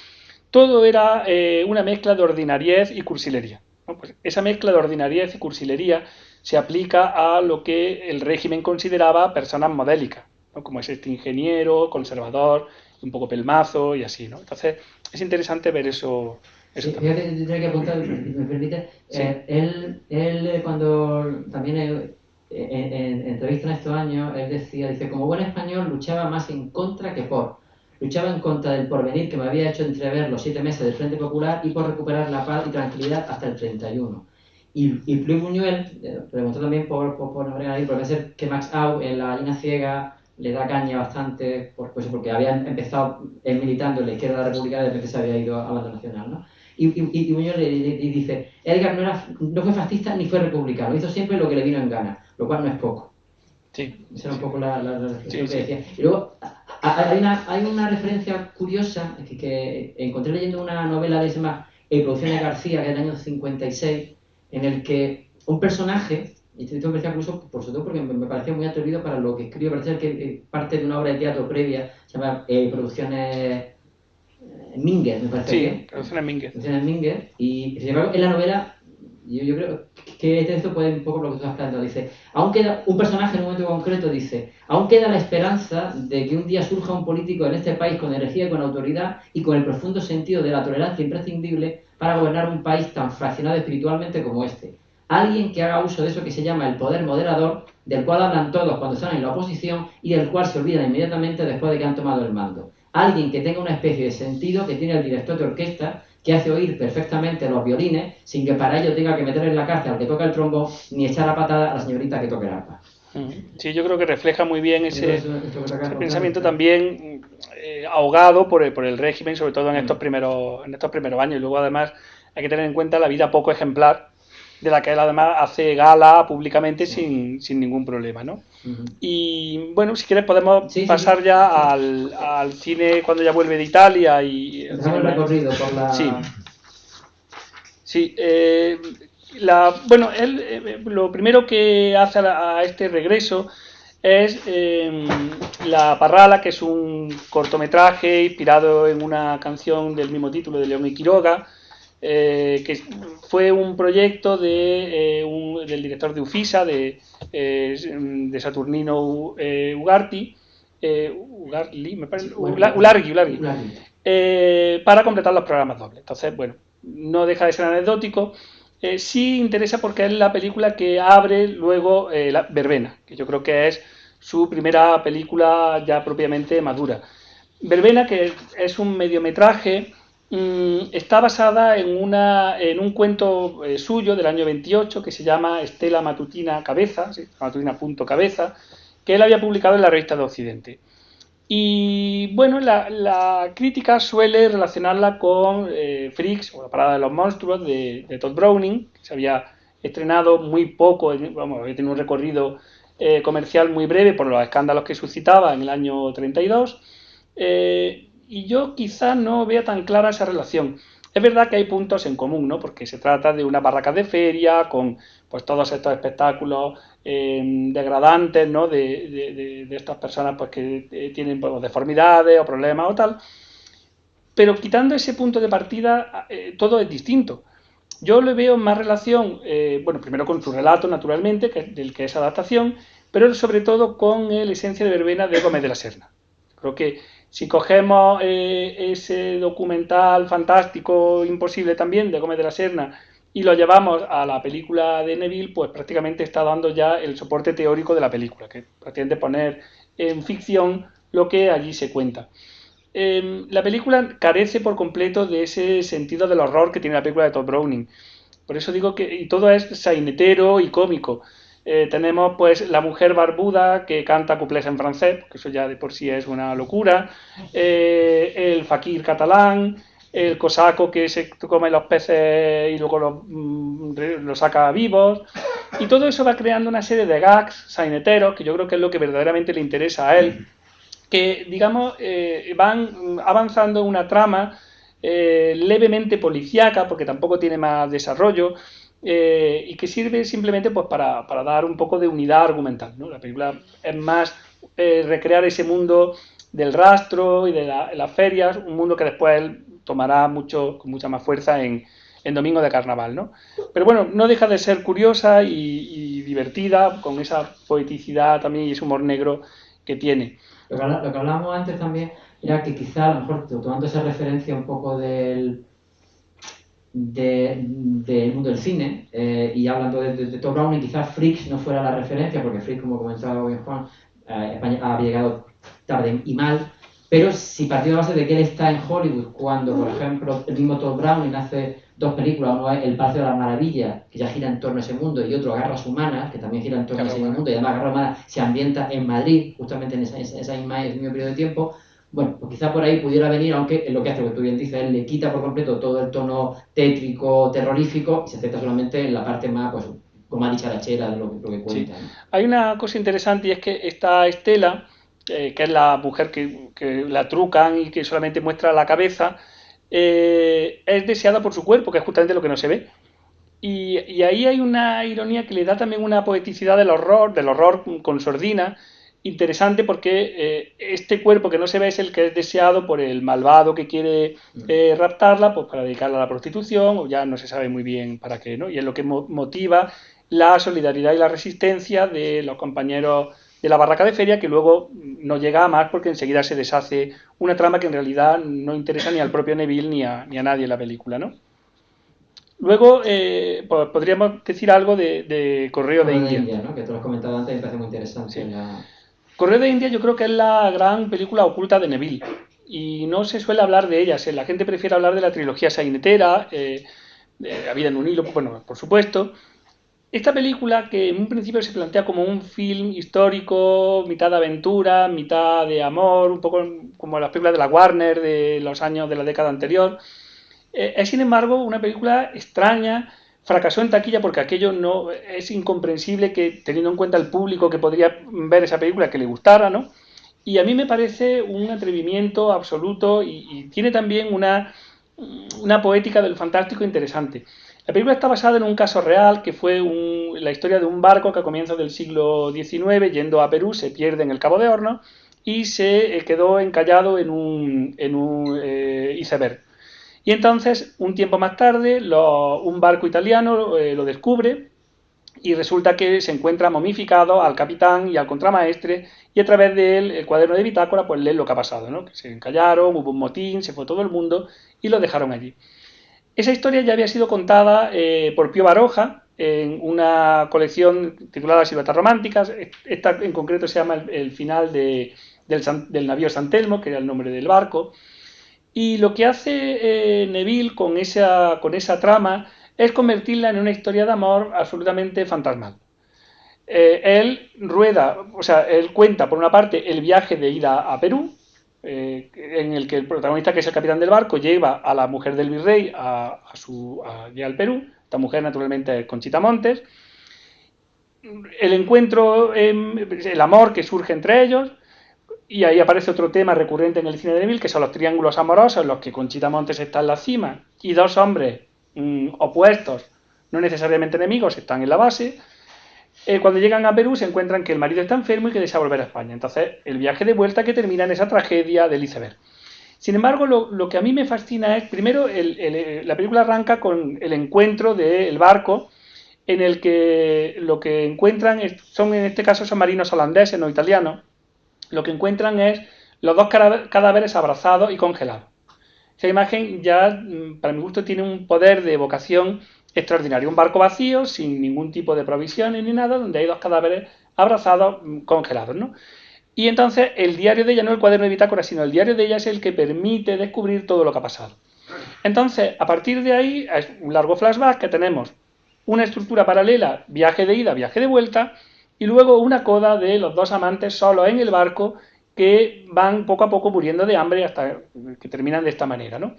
todo era una mezcla de ordinariez y cursilería, ¿no? Pues esa mezcla de ordinariez y cursilería se aplica a lo que el régimen consideraba personas modélicas, ¿no?, como es este ingeniero, conservador, un poco pelmazo y así, ¿no? Entonces es interesante ver eso. Sí, fíjate, tendría que apuntar, si me permite, Sí. él cuando también en entrevistas en estos años, él dice, como buen español luchaba más en contra que por. Luchaba en contra del porvenir que me había hecho entrever los 7 meses del Frente Popular y por recuperar la paz y tranquilidad hasta el 31. Y Luis Buñuel preguntó también por puede ser que Max Au en La gallina ciega le da caña bastante, porque había empezado militando en la izquierda de la República, de repente se había ido a bando nacional, ¿no? Y Muñoz le dice: Edgar no fue fascista ni fue republicano, hizo siempre lo que le vino en gana, lo cual no es poco. Sí. Esa era un poco la reflexión Sí, que decía. Y luego hay una referencia curiosa que encontré leyendo una novela de Producciones García, que es del año 56, en el que un personaje, y esto me parecía curioso, por sobre todo porque me parecía muy atrevido para lo que escribe, parece que parte de una obra de teatro previa, se llama Producciones Minguez, me parece. Sí, Producciones Minguez. Producciones Minguez, y sin embargo en la novela yo creo que este texto puede un poco lo que tú has planteado. Dice, aún queda un personaje en un momento concreto, dice: aún queda la esperanza de que un día surja un político en este país con energía y con autoridad y con el profundo sentido de la tolerancia imprescindible para gobernar un país tan fraccionado espiritualmente como este. Alguien que haga uso de eso que se llama el poder moderador, del cual hablan todos cuando están en la oposición y del cual se olvidan inmediatamente después de que han tomado el mando. Alguien que tenga una especie de sentido que tiene el director de orquesta, que hace oír perfectamente los violines sin que para ello tenga que meter en la cárcel al que toca el trombón ni echar a patada a la señorita que toque el arpa. Sí, yo creo que refleja muy bien ese pensamiento también ahogado por el régimen, sobre todo en estos primeros años. Y luego además hay que tener en cuenta la vida poco ejemplar de la que él además hace gala públicamente sin ningún problema, ¿no? Y bueno, si quieres podemos pasar ya al cine cuando ya vuelve de Italia y el recorrido por la... Sí, bueno, él lo primero que hace a este regreso es La Parrala, que es un cortometraje inspirado en una canción del mismo título de León y Quiroga, que fue un proyecto del director de Ufisa, de Saturnino Ulargui, para completar los programas dobles. Entonces, bueno, no deja de ser anecdótico. Sí interesa porque es la película que abre luego Verbena, que yo creo que es su primera película ya propiamente madura. Verbena, que es un mediometraje, está basada en un cuento suyo del año 28 que se llama Estela Matutina Cabeza, ¿sí? Matutina.cabeza, que él había publicado en la Revista de Occidente. Y bueno, la crítica suele relacionarla con Freaks, o La Parada de los Monstruos, de Todd Browning, que se había estrenado muy poco, había tenido un recorrido comercial muy breve por los escándalos que suscitaba en el año 32. Y yo quizá no vea tan clara esa relación. Es verdad que hay puntos en común, ¿no? Porque se trata de unas barracas de feria con pues todos estos espectáculos degradantes, ¿no? de estas personas pues que tienen pues, deformidades o problemas o tal. Pero quitando ese punto de partida, todo es distinto. Yo le veo más relación, bueno, primero con su relato, naturalmente, del que es adaptación, pero sobre todo con la esencia de verbena de Gómez de la Serna. Creo que si cogemos ese documental fantástico, imposible también, de Gómez de la Serna, y lo llevamos a la película de Neville, pues prácticamente está dando ya el soporte teórico de la película, que pretende poner en ficción lo que allí se cuenta. La película carece por completo de ese sentido del horror que tiene la película de Todd Browning. Por eso digo que y todo es sainetero y cómico. Tenemos pues la mujer barbuda que canta cuplés en francés, que eso ya de por sí es una locura, el fakir catalán, el cosaco que se come los peces y luego los saca vivos, y todo eso va creando una serie de gags saineteros que yo creo que es lo que verdaderamente le interesa a él, que digamos van avanzando en una trama levemente policíaca, porque tampoco tiene más desarrollo, y que sirve simplemente pues para dar un poco de unidad argumental, ¿no? La película es más recrear ese mundo del rastro y de las ferias, un mundo que después él tomará con mucha más fuerza en Domingo de Carnaval, ¿no? Pero bueno, no deja de ser curiosa y divertida, con esa poeticidad también y ese humor negro que tiene. Lo que hablábamos antes también era que quizá a lo mejor tomando esa referencia un poco del mundo del cine y hablando de Todd Browning, quizás Freaks no fuera la referencia, porque Freaks, como comentaba bien Juan, España había llegado tarde y mal, pero si partió de la base de que él está en Hollywood, cuando por ejemplo el mismo Todd Browning hace dos películas, uno es El Palacio de las Maravillas, que ya gira en torno a ese mundo, y otro Garras Humanas, que también gira en torno a ese mundo, y además Garras Humanas se ambienta en Madrid, justamente en ese mismo periodo de tiempo. Bueno, pues quizá por ahí pudiera venir, aunque es lo que hace, lo que tú bien dices, él le quita por completo todo el tono tétrico, terrorífico, y se centra solamente en la parte más, pues, como ha dicho Arachera, de lo que cuenta. Sí. Hay una cosa interesante, y es que esta Estela, que es la mujer que la trucan y que solamente muestra la cabeza, es deseada por su cuerpo, que es justamente lo que no se ve. Y ahí hay una ironía que le da también una poeticidad del horror con sordina, interesante, porque este cuerpo que no se ve es el que es deseado por el malvado que quiere raptarla, pues para dedicarla a la prostitución, o ya no se sabe muy bien para qué, ¿no? Y es lo que motiva la solidaridad y la resistencia de los compañeros de la barraca de feria, que luego no llega a más porque enseguida se deshace una trama que en realidad no interesa ni al propio Neville ni a nadie en la película, ¿no? Luego pues podríamos decir algo de Correo de India, ¿no? Que tú lo has comentado antes y me parece muy interesante. Sí. Correo de India yo creo que es la gran película oculta de Neville y no se suele hablar de ella. La gente prefiere hablar de la trilogía sainetera, La vida en un hilo, bueno, por supuesto. Esta película, que en un principio se plantea como un film histórico, mitad de aventura, mitad de amor, un poco como las películas de la Warner de los años de la década anterior, es sin embargo una película extraña. Fracasó en taquilla porque aquello no es incomprensible, que teniendo en cuenta el público que podría ver esa película, que le gustara, ¿no? Y a mí me parece un atrevimiento absoluto y tiene también una poética del fantástico interesante. La película está basada en un caso real, que fue la historia de un barco que a comienzos del siglo XIX, yendo a Perú, se pierde en el Cabo de Hornos y se quedó encallado en un iceberg. Y entonces, un tiempo más tarde, un barco italiano lo descubre y resulta que se encuentra momificado al capitán y al contramaestre, y a través de él, el cuaderno de bitácora, pues lee lo que ha pasado, ¿no? Que se encallaron, hubo un motín, se fue todo el mundo y lo dejaron allí. Esa historia ya había sido contada por Pío Baroja en una colección titulada Siluetas Románticas. Esta en concreto se llama El final del navío San Telmo, que era el nombre del barco. Y lo que hace Neville con esa trama es convertirla en una historia de amor absolutamente fantasmal. Él cuenta por una parte el viaje de ida a Perú, en el que el protagonista, que es el capitán del barco, lleva a la mujer del virrey allí al Perú. Esta mujer naturalmente es Conchita Montes. El encuentro, el amor que surge entre ellos. Y ahí aparece otro tema recurrente en el cine de Neville, que son los triángulos amorosos, en los que Conchita Montes está en la cima y dos hombres opuestos, no necesariamente enemigos, están en la base. Cuando llegan a Perú se encuentran que el marido está enfermo y que desea volver a España. Entonces, el viaje de vuelta, que termina en esa tragedia del iceberg. Sin embargo, lo que a mí me fascina es, primero, la película arranca con el encuentro del barco, en el que lo que encuentran en este caso, son marinos holandeses, no italianos. Lo que encuentran es los dos cadáveres abrazados y congelados. Esa imagen ya, para mi gusto, tiene un poder de evocación extraordinario. Un barco vacío, sin ningún tipo de provisiones ni nada, donde hay dos cadáveres abrazados, congelados, ¿no? Y entonces el diario de ella, no el cuaderno de bitácora, sino el diario de ella es el que permite descubrir todo lo que ha pasado. Entonces, a partir de ahí, es un largo flashback que tenemos una estructura paralela, viaje de ida, viaje de vuelta, y luego una coda de los dos amantes solos en el barco que van poco a poco muriendo de hambre hasta que terminan de esta manera, ¿no?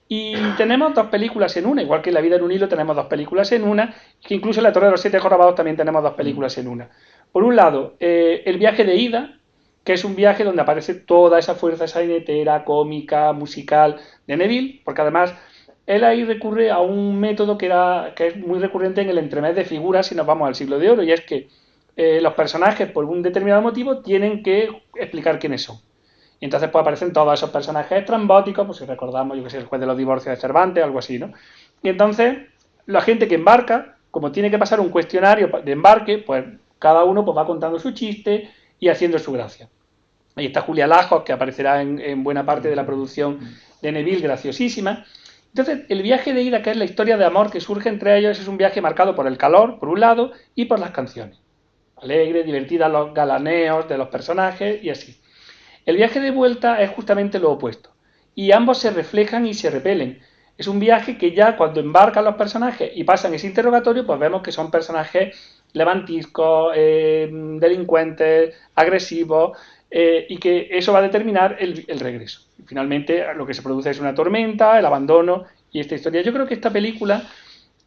Y tenemos dos películas en una, igual que en La vida en un hilo tenemos dos películas en una, que incluso en La Torre de los Siete Jorobados también tenemos dos películas en una. Por un lado, el viaje de ida, que es un viaje donde aparece toda esa fuerza sainetera, cómica, musical de Neville, porque además él ahí recurre a un método que es muy recurrente en el entremés de figuras si nos vamos al Siglo de Oro, y es que los personajes, por un determinado motivo, tienen que explicar quiénes son. Y entonces pues aparecen todos esos personajes estrambóticos, pues si recordamos, yo que sé, el juez de los divorcios de Cervantes, algo así, ¿no? Y entonces, la gente que embarca, como tiene que pasar un cuestionario de embarque, pues cada uno pues va contando su chiste y haciendo su gracia. Ahí está Julia Lajos, que aparecerá en buena parte de la producción de Neville, graciosísima. Entonces, el viaje de ida, que es la historia de amor que surge entre ellos, es un viaje marcado por el calor, por un lado, y por las canciones. Alegre, divertida, los galaneos de los personajes y así. El viaje de vuelta es justamente lo opuesto. Y ambos se reflejan y se repelen. Es un viaje que ya cuando embarcan los personajes y pasan ese interrogatorio, pues vemos que son personajes levantiscos, delincuentes, agresivos, y que eso va a determinar el regreso. Finalmente lo que se produce es una tormenta, el abandono y esta historia. Yo creo que esta película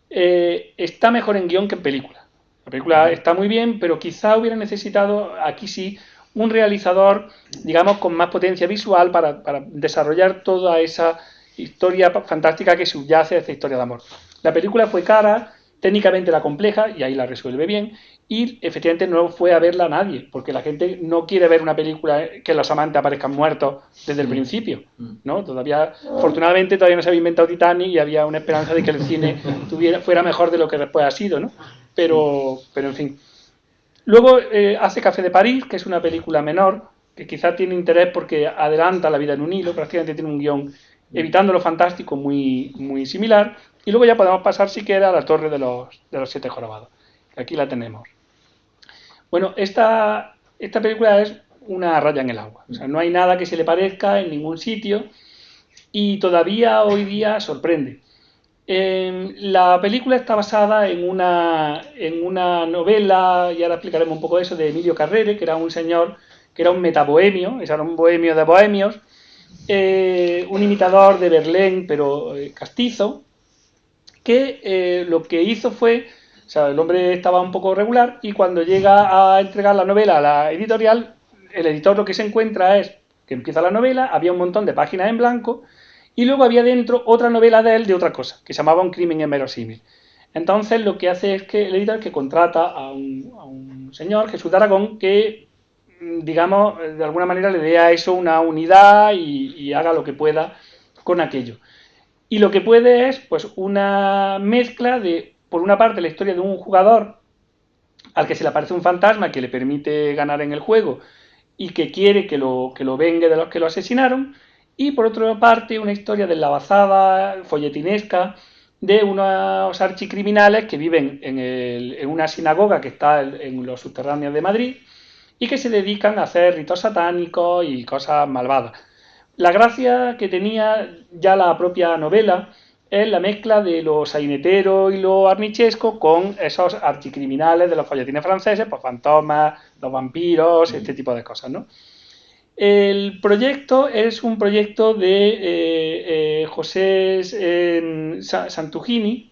está mejor en guión que en película. La película está muy bien, pero quizá hubiera necesitado, aquí sí, un realizador, digamos, con más potencia visual para desarrollar toda esa historia fantástica que subyace a esta historia de amor. La película fue cara, técnicamente la compleja, y ahí la resuelve bien, y efectivamente no fue a verla nadie, porque la gente no quiere ver una película que los amantes aparezcan muertos desde el principio, ¿no? Afortunadamente todavía no se había inventado Titanic y había una esperanza de que el cine fuera mejor de lo que después ha sido, ¿no? Pero en fin. Luego hace Café de París, que es una película menor, que quizás tiene interés porque adelanta La vida en un hilo, prácticamente tiene un guión evitando lo fantástico muy, muy similar. Y luego ya podemos pasar, si quiere, a La Torre de los Siete Jorobados, que aquí la tenemos. Bueno, esta película es una raya en el agua. O sea, no hay nada que se le parezca en ningún sitio y todavía hoy día sorprende. La película está basada en una novela, y ahora explicaremos un poco eso, de Emilio Carrere, que era un señor, que era un metabohemio, era un bohemio de bohemios, un imitador de Verlaine, pero castizo, que lo que hizo fue, o sea, el hombre estaba un poco regular, y cuando llega a entregar la novela a la editorial, el editor lo que se encuentra es que empieza la novela, había un montón de páginas en blanco, y luego había dentro otra novela de él de otra cosa, que se llamaba Un crimen inverosímil. Entonces lo que hace es que el editor que contrata a un señor, Jesús de Aragón, que, digamos, de alguna manera le dé a eso una unidad y haga lo que pueda con aquello. Y lo que puede es, pues, una mezcla de, por una parte, la historia de un jugador al que se le aparece un fantasma que le permite ganar en el juego y que quiere que lo vengue de los que lo asesinaron, y por otra parte una historia deslavazada, folletinesca, de unos archicriminales que viven en una sinagoga que está en los subterráneos de Madrid y que se dedican a hacer ritos satánicos y cosas malvadas. La gracia que tenía ya la propia novela es la mezcla de lo sainetero y lo arnichesco con esos archicriminales de los folletines franceses, pues fantasmas, los vampiros, este tipo de cosas, ¿no? El proyecto es un proyecto de José Santugini,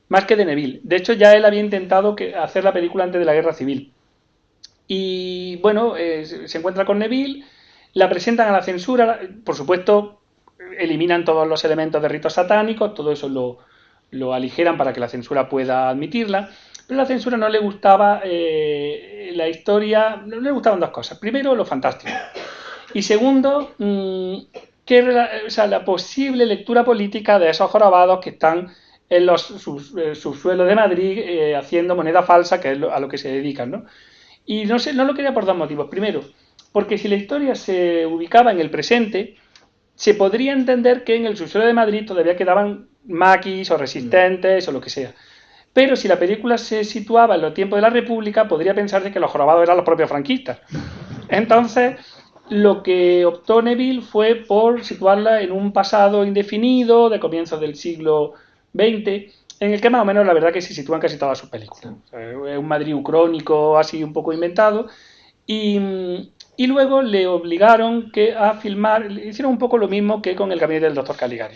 más que de Neville. De hecho, ya él había intentado hacer la película antes de la Guerra Civil. Y bueno, se encuentra con Neville, la presentan a la censura, por supuesto, eliminan todos los elementos de ritos satánicos, todo eso lo aligeran para que la censura pueda admitirla, pero a la censura no le gustaba la historia, no le gustaban dos cosas. Primero, lo fantástico. Y segundo, la posible lectura política de esos jorobados que están en los subsuelos de Madrid haciendo moneda falsa, que es a lo que se dedican, ¿no? Y no lo quería por dos motivos. Primero, porque si la historia se ubicaba en el presente, se podría entender que en el subsuelo de Madrid todavía quedaban maquis o resistentes o lo que sea. Pero si la película se situaba en los tiempos de la República, podría pensarse que los jorobados eran los propios franquistas. Entonces, lo que optó Neville fue por situarla en un pasado indefinido, de comienzos del siglo XX, en el que más o menos la verdad que se sitúan casi todas sus películas. O sea, es un Madrid ucrónico, así un poco inventado, y luego le obligaron a filmar, le hicieron un poco lo mismo que con El gabinete del doctor Caligari.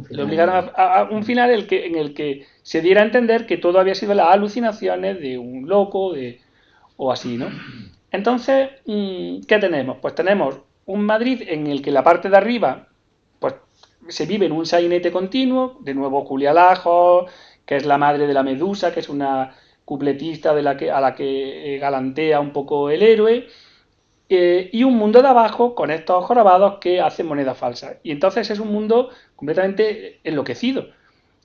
Le obligaron a un final en el que se diera a entender que todo había sido las alucinaciones de un loco o así, ¿no? Entonces, ¿qué tenemos? Pues tenemos un Madrid en el que la parte de arriba pues se vive en un sainete continuo, de nuevo Julia Lajos, que es la madre de la Medusa, que es una cupletista a la que galantea un poco el héroe, y un mundo de abajo con estos jorobados que hacen moneda falsa. Y entonces es un mundo completamente enloquecido. O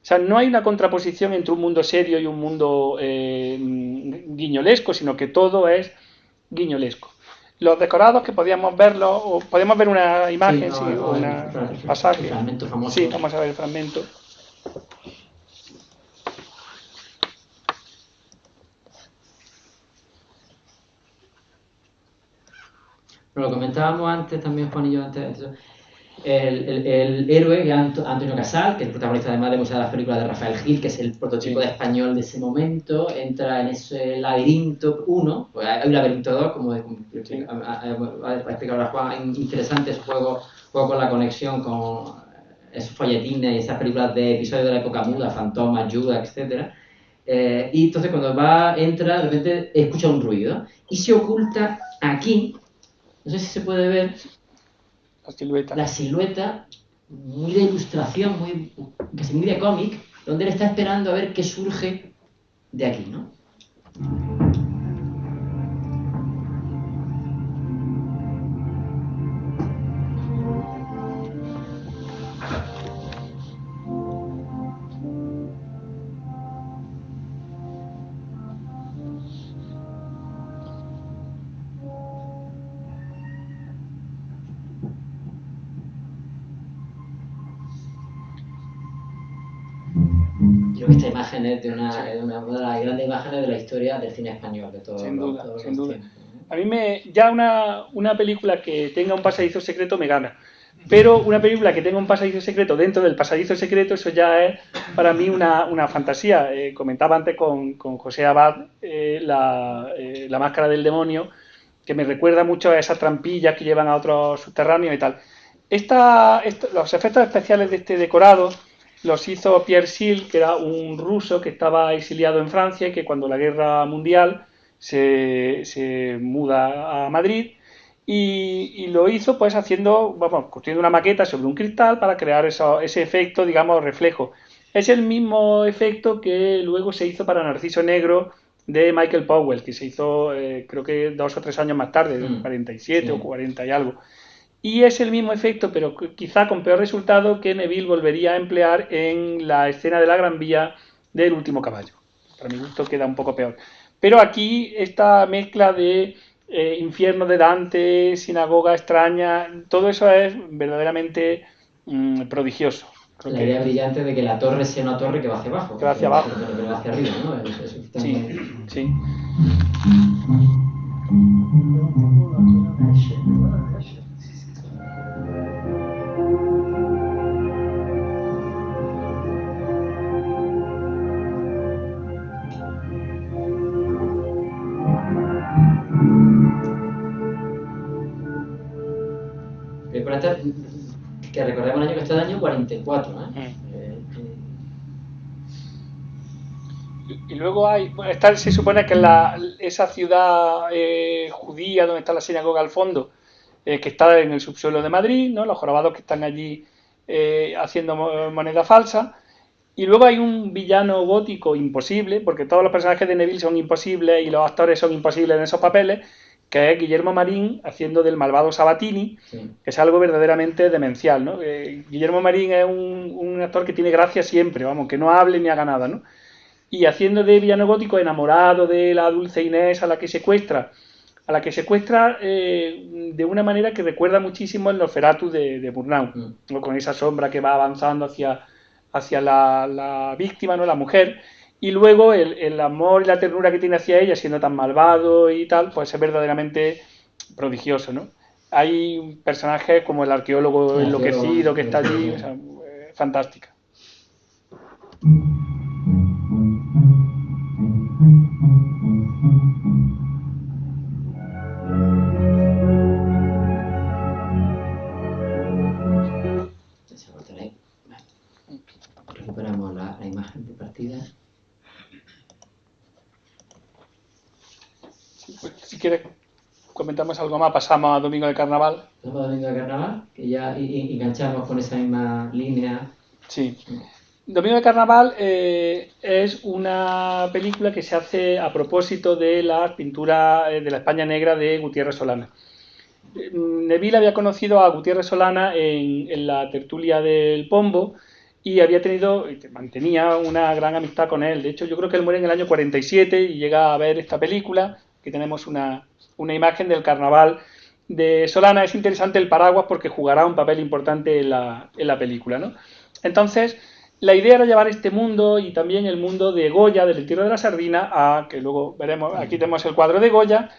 sea, no hay una contraposición entre un mundo serio y un mundo guiñolesco, sino que todo es guiñolesco. Los decorados que podíamos verlo, o podemos ver una imagen, sí, o un pasaje. El fragmento famoso. Sí, vamos a ver el fragmento. Lo comentábamos antes también, Juan y yo, antes. El héroe, que es Antonio Casal, que es el protagonista además de muchas de las películas de Rafael Gil, que es el prototipo de español de ese momento, entra en ese laberinto 1, pues hay un laberinto 2, como ha explicado ahora Juan, interesante ese juego con la conexión con esos folletines y esas películas de episodios de la época muda, Fantoma, Judas, etc. Y entonces cuando entra, de repente escucha un ruido y se oculta aquí. No sé si se puede ver la silueta muy de ilustración, casi muy de cómic, donde él está esperando a ver qué surge de aquí, ¿no? Creo que esta imagen es de una de las grandes imágenes de la historia del cine español, de todos sin duda, los sin duda. tiempos. A mí ya una película que tenga un pasadizo secreto me gana. Pero una película que tenga un pasadizo secreto dentro del pasadizo secreto, eso ya es para mí una fantasía. Comentaba antes con José Abad la máscara del demonio, que me recuerda mucho a esas trampillas que llevan a otros subterráneos y tal. Los efectos especiales de este decorado los hizo Pierre Schill, que era un ruso que estaba exiliado en Francia y que cuando la guerra mundial se muda a Madrid y lo hizo pues construyendo una maqueta sobre un cristal para crear ese efecto, digamos, reflejo. Es el mismo efecto que luego se hizo para Narciso Negro de Michael Powell, que se hizo creo que 2 o 3 años más tarde, en 47 o 40 y algo. Y es el mismo efecto, pero quizá con peor resultado, que Neville volvería a emplear en la escena de la Gran Vía del Último Caballo. Para mi gusto queda un poco peor. Pero aquí esta mezcla de infierno de Dante, sinagoga extraña, todo eso es verdaderamente prodigioso. La idea brillante de que la torre sea una torre que va hacia abajo. Que va hacia abajo. Que va hacia arriba, ¿no? Sí. Que recordemos el año que está del año 44, ¿eh? Y luego se supone que esa ciudad judía donde está la sinagoga al fondo, que está en el subsuelo de Madrid, ¿no? Los jorobados que están allí haciendo moneda falsa. Y luego hay un villano gótico imposible, porque todos los personajes de Neville son imposibles y los actores son imposibles en esos papeles, que es Guillermo Marín haciendo del malvado Sabatini, que es algo verdaderamente demencial, ¿no? Guillermo Marín es un actor que tiene gracia siempre, vamos, que no hable ni haga nada, ¿no? Y haciendo de villano gótico enamorado de la dulce Inés a la que secuestra, a la que secuestra de una manera que recuerda muchísimo el Nosferatu de Murnau, ¿no? Con esa sombra que va avanzando hacia la víctima, ¿no? La mujer, y luego el amor y la ternura que tiene hacia ella, siendo tan malvado y tal, pues es verdaderamente prodigioso, ¿no? Hay personajes como el arqueólogo enloquecido que está allí, o sea, fantástica. Recuperamos la imagen de partida. Pues, si quieres comentamos algo más, pasamos a Domingo de Carnaval. Pasamos a Domingo de Carnaval, que ya enganchamos con esa misma línea. Sí. Domingo de Carnaval es una película que se hace a propósito de las pinturas de la España negra de Gutiérrez Solana. Neville había conocido a Gutiérrez Solana en la tertulia del Pombo y mantenía una gran amistad con él. De hecho, yo creo que él muere en el año 47 y llega a ver esta película. Aquí tenemos una imagen del carnaval de Solana. Es interesante el paraguas porque jugará un papel importante en la película, ¿no? Entonces, la idea era llevar este mundo y también el mundo de Goya, del entierro de la sardina, a que luego veremos, aquí tenemos el cuadro de Goya,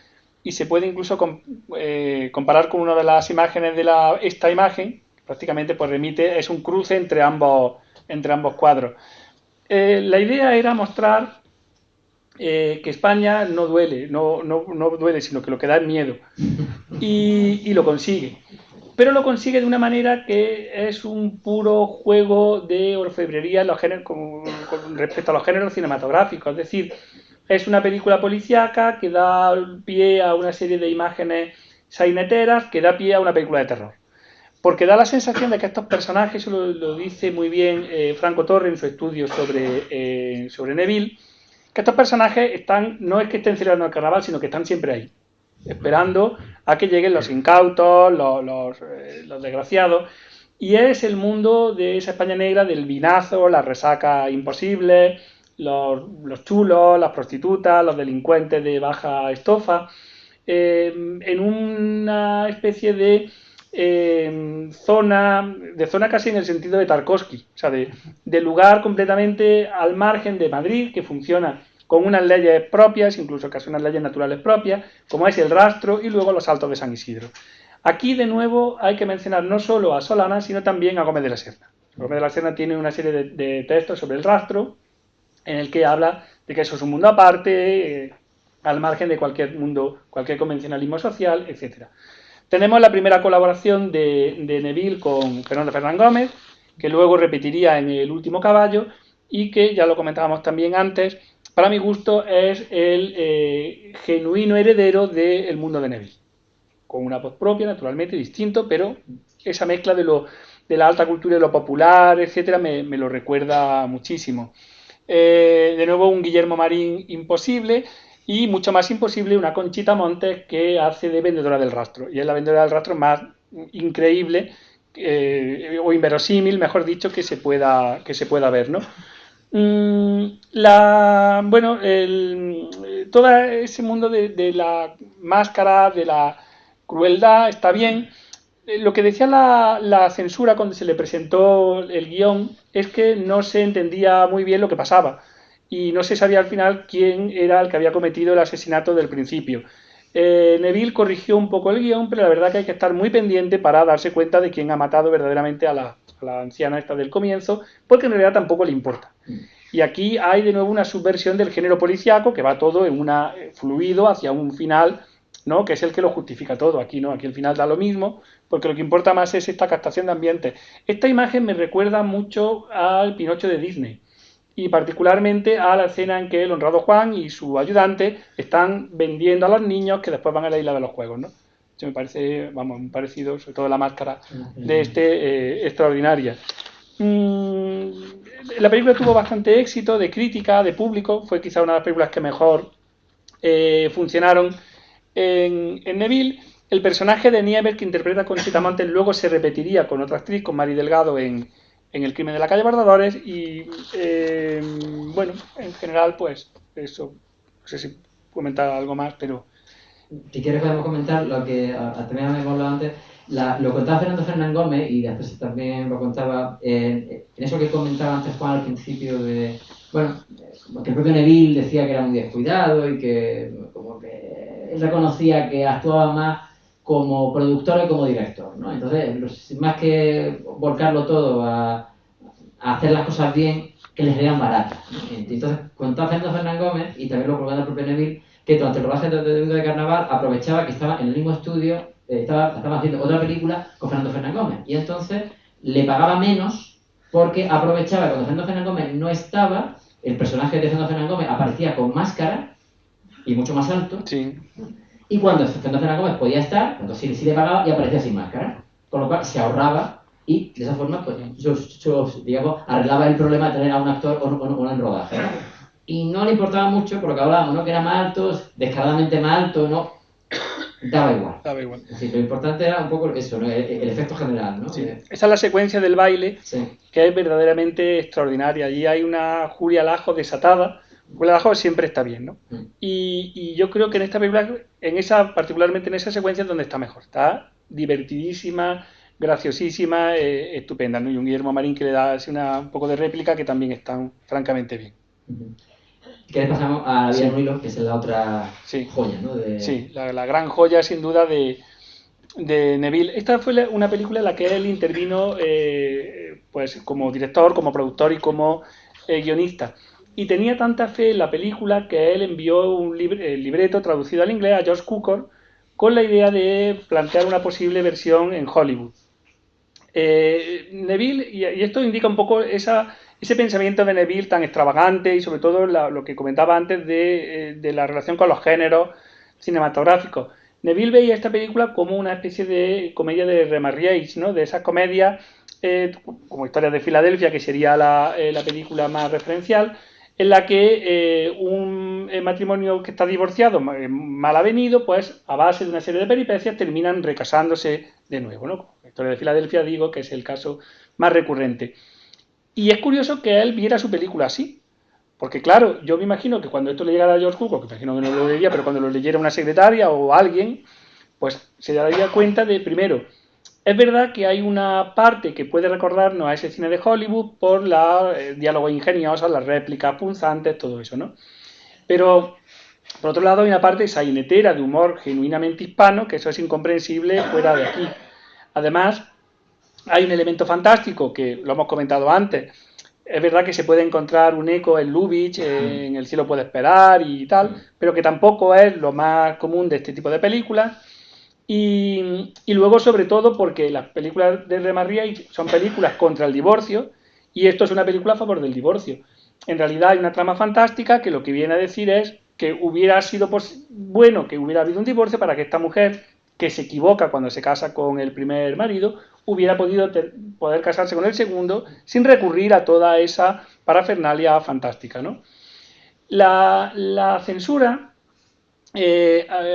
y se puede incluso comparar con una de las imágenes de esta imagen, prácticamente pues remite, es un cruce entre ambos cuadros. La idea era mostrar que España no duele, no duele, sino que lo que da es miedo, y lo consigue. Pero lo consigue de una manera que es un puro juego de orfebrería en los géneros, con respecto a los géneros cinematográficos. Es decir, es una película policíaca que da pie a una serie de imágenes saineteras que da pie a una película de terror. Porque da la sensación de que estos personajes, eso lo dice muy bien Franco Torre en su estudio sobre Neville, que estos personajes no es que estén celebrando el carnaval, sino que están siempre ahí, esperando a que lleguen los incautos, los desgraciados, y es el mundo de esa España negra del vinazo, la resaca imposible, los chulos, las prostitutas, los delincuentes de baja estofa, en una especie de zona casi en el sentido de Tarkovsky, o sea, de lugar completamente al margen de Madrid, que funciona con unas leyes propias, incluso casi unas leyes naturales propias, como es el rastro y luego los Altos de San Isidro. Aquí, de nuevo, hay que mencionar no solo a Solana, sino también a Gómez de la Serna. Gómez de la Serna tiene una serie de textos sobre el rastro, en el que habla de que eso es un mundo aparte, al margen de cualquier mundo, cualquier convencionalismo social, etc. Tenemos la primera colaboración de Neville con Fernando Fernán Gómez, que luego repetiría en El último caballo, y que, ya lo comentábamos también antes, para mi gusto es el genuino heredero del mundo de Neville. Con una voz propia, naturalmente, distinto, pero esa mezcla de la alta cultura y de lo popular, etcétera, me lo recuerda muchísimo. De nuevo, un Guillermo Marín imposible, y mucho más imposible una Conchita Montes que hace de vendedora del rastro. Y es la vendedora del rastro más increíble, o inverosímil, mejor dicho, que se pueda ver, ¿no? Todo ese mundo de la máscara, de la crueldad, está bien. Lo que decía la censura cuando se le presentó el guión es que no se entendía muy bien lo que pasaba y no se sabía al final quién era el que había cometido el asesinato del principio. Neville corrigió un poco el guión, pero la verdad que hay que estar muy pendiente para darse cuenta de quién ha matado verdaderamente a la anciana esta del comienzo, porque en realidad tampoco le importa. Y aquí hay de nuevo una subversión del género policíaco que va todo en una fluido hacia un final, ¿no? Que es el que lo justifica todo. Aquí no, aquí el final da lo mismo, porque lo que importa más es esta captación de ambiente. Esta imagen me recuerda mucho al Pinocho de Disney, y particularmente a la escena en que el honrado Juan y su ayudante están vendiendo a los niños que después van a la isla de los juegos, ¿no? Eso me parece, vamos, un parecido, sobre todo la máscara de extraordinaria. La película tuvo bastante éxito de crítica, de público, fue quizá una de las películas que mejor funcionaron en Neville. El personaje de Nieves que interpreta Conchita Montes luego se repetiría con otra actriz, con Mari Delgado, en El crimen de la calle Bordadores, y bueno, en general pues eso, no sé si comentar algo más, pero si quieres podemos comentar lo que también hemos hablado antes. Lo contaba Fernando Fernán Gómez y después también lo contaba en eso que comentaba antes Juan al principio de, bueno, como que el propio Neville decía que era muy descuidado y que como que él reconocía que actuaba más como productor que como director, ¿no? Entonces, más que volcarlo todo a hacer las cosas bien, que les salían baratas, ¿no? Entonces, contaba Fernando Fernán Gómez y también lo comentaba el propio Neville, que durante el rodaje de Carnaval aprovechaba que estaba en el mismo estudio, estaba haciendo otra película con Fernando Fernán Gómez y entonces le pagaba menos porque aprovechaba que cuando Fernando Fernán Gómez no estaba, el personaje de Fernando Fernán Gómez aparecía con máscara y mucho más alto, Sí. y cuando Fernando Fernán Gómez podía estar, entonces sí le pagaba y aparecía sin máscara, con lo cual se ahorraba y de esa forma pues digamos, arreglaba el problema de tener a un actor o no en rodaje, ¿no? Y no le importaba mucho, por lo que hablábamos, ¿no? Que era más alto, descaradamente más alto, ¿no? Daba igual. Daba igual. Sí, lo importante era un poco eso, ¿no? El efecto general, ¿no? Sí. Esa es la secuencia del baile, Sí. que es verdaderamente extraordinaria. Allí hay una Julia Lajo desatada. Julia Lajo siempre está bien, ¿no? Y yo creo que en esta película, particularmente en esa secuencia es donde está mejor. Está divertidísima, graciosísima, estupenda, ¿no? Y un Guillermo Marín que le da así un poco de réplica que también están francamente bien. ¿Qué le pasamos a La vida de Hilo, que es la otra joya, ¿no? Sí, la gran joya sin duda de Neville. Esta fue una película en la que él intervino pues como director, como productor y como guionista. Y tenía tanta fe en la película que él envió el libreto traducido al inglés a George Cukor con la idea de plantear una posible versión en Hollywood. Neville, y esto indica un poco ese pensamiento de Neville tan extravagante y sobre todo lo que comentaba antes de la relación con los géneros cinematográficos. Neville veía esta película como una especie de comedia de Remarriage, ¿no? De esas comedias como Historias de Filadelfia, que sería la película más referencial, en la que un matrimonio que está divorciado, mal avenido, pues a base de una serie de peripecias terminan recasándose de nuevo, ¿no? La Historia de Filadelfia, digo, que es el caso más recurrente. Y es curioso que él viera su película así, porque claro, yo me imagino que cuando esto le llegara a George Cukor, que me imagino que no lo leería, pero cuando lo leyera una secretaria o alguien, pues se daría cuenta de, primero, es verdad que hay una parte que puede recordarnos a ese cine de Hollywood por los diálogos ingeniosos, las réplicas punzantes, todo eso, ¿no? Pero, por otro lado, hay una parte sainetera de humor genuinamente hispano, que eso es incomprensible fuera de aquí. Además, hay un elemento fantástico que lo hemos comentado antes. Es verdad que se puede encontrar un eco en Lubitsch, en El cielo puede esperar y tal, pero que tampoco es lo más común de este tipo de películas. Y luego, sobre todo, porque las películas de Remarriage son películas contra el divorcio y esto es una película a favor del divorcio. En realidad hay una trama fantástica que lo que viene a decir es que hubiera sido bueno que hubiera habido un divorcio para que esta mujer, que se equivoca cuando se casa con el primer marido, hubiera podido poder casarse con el segundo sin recurrir a toda esa parafernalia fantástica, ¿no? La censura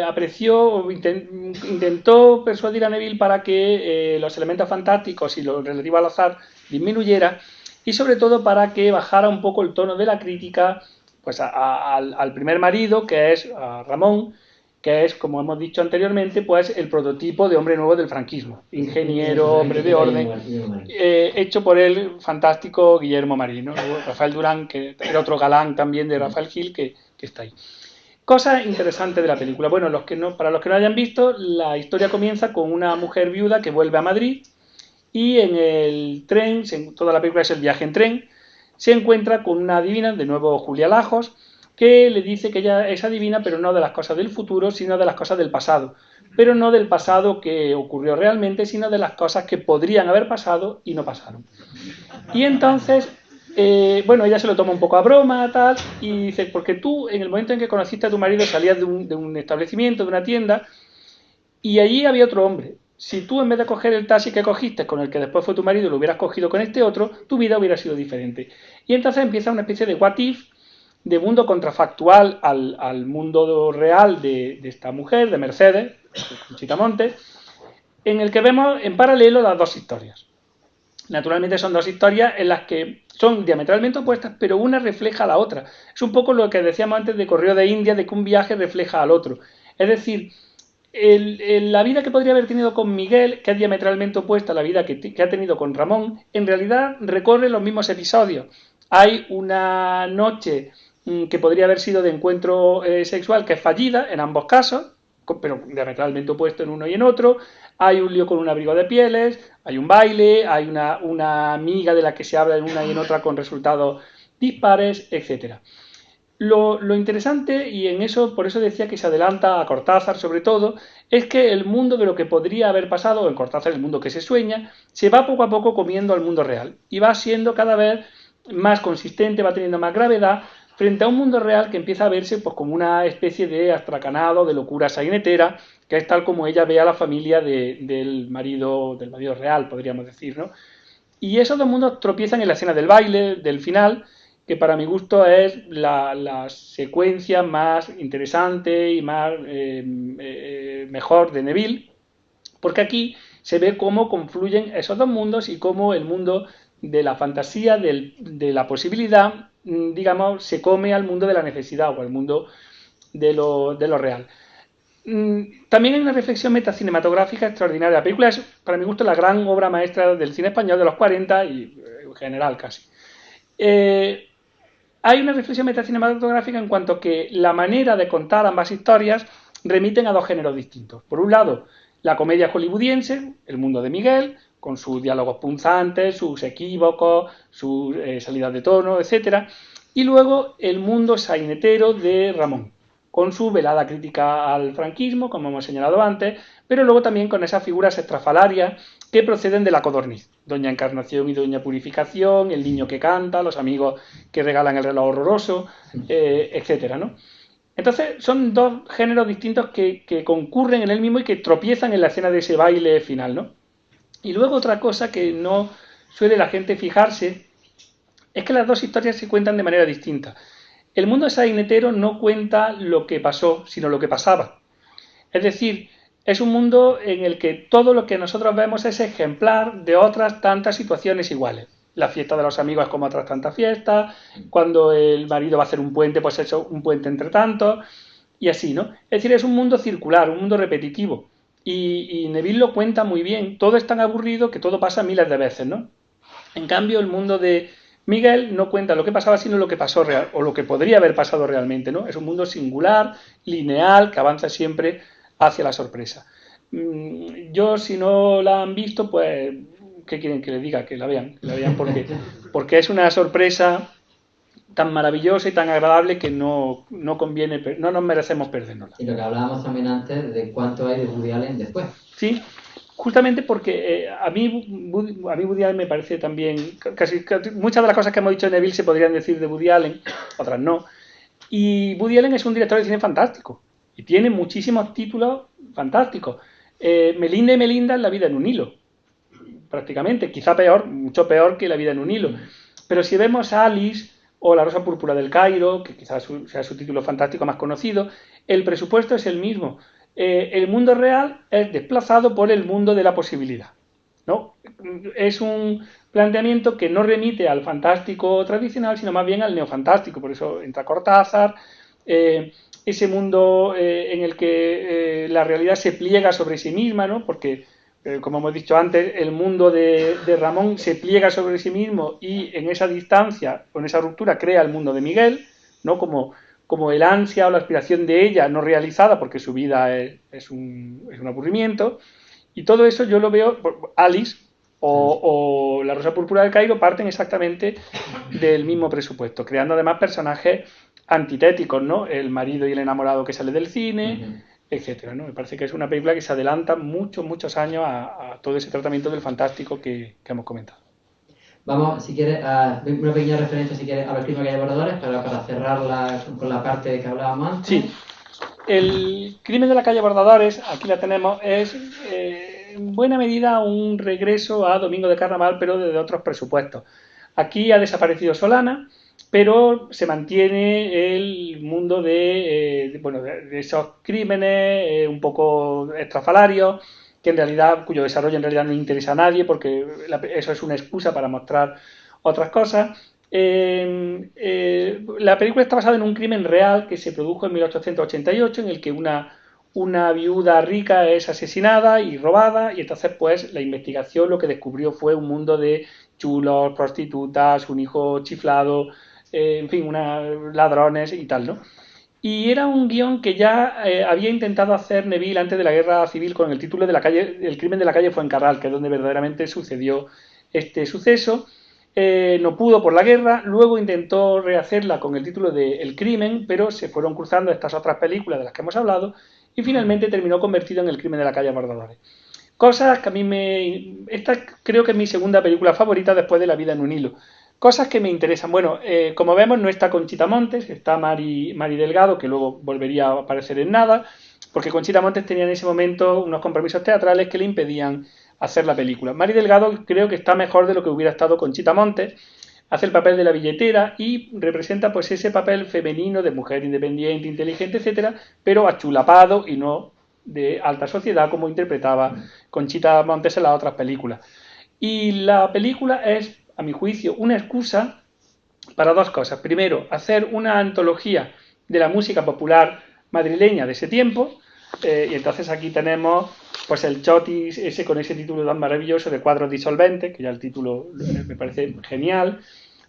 apreció, intentó persuadir a Neville para que los elementos fantásticos y lo relativo al azar disminuyera y sobre todo para que bajara un poco el tono de la crítica pues al primer marido, que es a Ramón, que es, como hemos dicho anteriormente, pues el prototipo de hombre nuevo del franquismo, ingeniero, hombre de orden, hecho por el fantástico Guillermo Marín, ¿no? Rafael Durán, que era otro galán también de Rafael Gil, que está ahí. Cosas interesantes de la película. Bueno, para los que no hayan visto, la historia comienza con una mujer viuda que vuelve a Madrid y en el tren, toda la película es el viaje en tren, se encuentra con una adivina, de nuevo Julia Lajos, que le dice que ella es adivina, pero no de las cosas del futuro, sino de las cosas del pasado. Pero no del pasado que ocurrió realmente, sino de las cosas que podrían haber pasado y no pasaron. Y entonces, bueno, ella se lo toma un poco a broma, tal, y dice, porque tú, en el momento en que conociste a tu marido, salías de un establecimiento, de una tienda, y allí había otro hombre. Si tú, en vez de coger el taxi que cogiste, con el que después fue tu marido, lo hubieras cogido con este otro, tu vida hubiera sido diferente. Y entonces empieza una especie de what if, de mundo contrafactual al mundo real de esta mujer, de Mercedes, Conchita Montes, en el que vemos en paralelo las dos historias. Naturalmente son dos historias en las que son diametralmente opuestas, pero una refleja a la otra. Es un poco lo que decíamos antes de Correo de India, de que un viaje refleja al otro. Es decir, la vida que podría haber tenido con Miguel, que es diametralmente opuesta a la vida que ha tenido con Ramón, en realidad recorre los mismos episodios. Hay una noche que podría haber sido de encuentro sexual que es fallida en ambos casos, pero diametralmente opuesto en uno y en otro. Hay un lío con un abrigo de pieles, hay un baile, hay una amiga de la que se habla en una y en otra con resultados dispares, etcétera. Lo interesante, y en eso, por eso decía que se adelanta a Cortázar sobre todo, es que el mundo de lo que podría haber pasado, en Cortázar el mundo que se sueña, se va poco a poco comiendo al mundo real y va siendo cada vez más consistente, va teniendo más gravedad frente a un mundo real que empieza a verse pues, como una especie de astracanado, de locura sainetera, que es tal como ella ve a la familia del marido real, podríamos decir, ¿no? Y esos dos mundos tropiezan en la escena del baile, del final, que para mi gusto es la secuencia más interesante y más mejor de Neville, porque aquí se ve cómo confluyen esos dos mundos y cómo el mundo de la fantasía, de la posibilidad, digamos, se come al mundo de la necesidad o al mundo de lo real. También hay una reflexión metacinematográfica extraordinaria. La película es, para mi gusto, la gran obra maestra del cine español de los 40 y en general casi. Hay una reflexión metacinematográfica en cuanto a que la manera de contar ambas historias remiten a dos géneros distintos. Por un lado, la comedia hollywoodiense, el mundo de Miguel, con sus diálogos punzantes, sus equívocos, sus salidas de tono, etc. Y luego el mundo sainetero de Ramón, con su velada crítica al franquismo, como hemos señalado antes, pero luego también con esas figuras estrafalarias que proceden de la codorniz. Doña Encarnación y Doña Purificación, el niño que canta, los amigos que regalan el reloj horroroso, etcétera, ¿no? Entonces son dos géneros distintos que concurren en el mismo y que tropiezan en la escena de ese baile final, ¿no? Y luego otra cosa que no suele la gente fijarse es que las dos historias se cuentan de manera distinta. El mundo sainetero no cuenta lo que pasó, sino lo que pasaba. Es decir, es un mundo en el que todo lo que nosotros vemos es ejemplar de otras tantas situaciones iguales. La fiesta de los amigos es como otras tantas fiestas, cuando el marido va a hacer un puente, pues es un puente entre tantos, y así, ¿no? Es decir, es un mundo circular, un mundo repetitivo. Y Neville lo cuenta muy bien. Todo es tan aburrido que todo pasa miles de veces, ¿no? En cambio, el mundo de Miguel no cuenta lo que pasaba, sino lo que pasó real, o lo que podría haber pasado realmente, ¿no? Es un mundo singular, lineal, que avanza siempre hacia la sorpresa. Yo, si no la han visto, pues, ¿qué quieren que les diga? Que la vean porque es una sorpresa tan maravillosa y tan agradable que no conviene, no nos merecemos perdernosla. Y lo que hablábamos también antes de cuánto hay de Woody Allen después. Sí, justamente porque a mí Woody Allen me parece también, casi muchas de las cosas que hemos dicho de Neville se podrían decir de Woody Allen, otras no. Y Woody Allen es un director de cine fantástico y tiene muchísimos títulos fantásticos. Melinda y Melinda es la vida en un hilo, prácticamente, quizá peor, mucho peor que La vida en un hilo. Pero si vemos a Alice o La rosa púrpura del Cairo, que quizás sea su título fantástico más conocido, el presupuesto es el mismo. El mundo real es desplazado por el mundo de la posibilidad, ¿no? Es un planteamiento que no remite al fantástico tradicional, sino más bien al neofantástico. Por eso entra Cortázar, ese mundo en el que la realidad se pliega sobre sí misma, ¿no? Porque como hemos dicho antes, el mundo de Ramón se pliega sobre sí mismo y en esa distancia, con esa ruptura, crea el mundo de Miguel, ¿no? Como el ansia o la aspiración de ella no realizada, porque su vida es un aburrimiento. Y todo eso yo lo veo, Alice o La rosa púrpura del Cairo parten exactamente del mismo presupuesto, creando además personajes antitéticos, ¿no? El marido y el enamorado que sale del cine, etcétera, ¿no? Me parece que es una película que se adelanta muchos años a todo ese tratamiento del fantástico que hemos comentado. Vamos, si quieres, a una pequeña referencia, si quieres, a los crímenes bordadores para cerrar con la parte que hablábamos antes. Sí. El crimen de la calle Bordadores, aquí la tenemos, es en buena medida un regreso a Domingo de Carnaval, pero desde otros presupuestos. Aquí ha desaparecido Solana, pero se mantiene el mundo de esos crímenes un poco estrafalarios, que en realidad, cuyo desarrollo en realidad no interesa a nadie, porque eso es una excusa para mostrar otras cosas. La película está basada en un crimen real que se produjo en 1888, en el que una una viuda rica es asesinada y robada, y entonces pues la investigación lo que descubrió fue un mundo de chulos, prostitutas, un hijo chiflado, en fin, ladrones y tal, ¿no? Y era un guión que ya había intentado hacer Neville antes de la Guerra Civil con el título de El crimen de la calle Fuencarral, que es donde verdaderamente sucedió este suceso. No pudo por la guerra, luego intentó rehacerla con el título de El crimen, pero se fueron cruzando estas otras películas de las que hemos hablado y finalmente terminó convertido en El crimen de la calle Bordadores. Cosas que a mí Esta creo que es mi segunda película favorita después de La vida en un hilo. Cosas que me interesan. Bueno, como vemos no está Conchita Montes, está Mari Delgado, que luego volvería a aparecer en nada, porque Conchita Montes tenía en ese momento unos compromisos teatrales que le impedían hacer la película. Mari Delgado creo que está mejor de lo que hubiera estado Conchita Montes, hace el papel de la billetera y representa pues ese papel femenino de mujer independiente, inteligente, etcétera, pero achulapado y no de alta sociedad como interpretaba Conchita Montes en las otras películas. Y la película es, a mi juicio, una excusa para dos cosas. Primero, hacer una antología de la música popular madrileña de ese tiempo, y entonces aquí tenemos pues el chotis ese con ese título tan maravilloso de Cuadros disolventes, que ya el título me parece genial.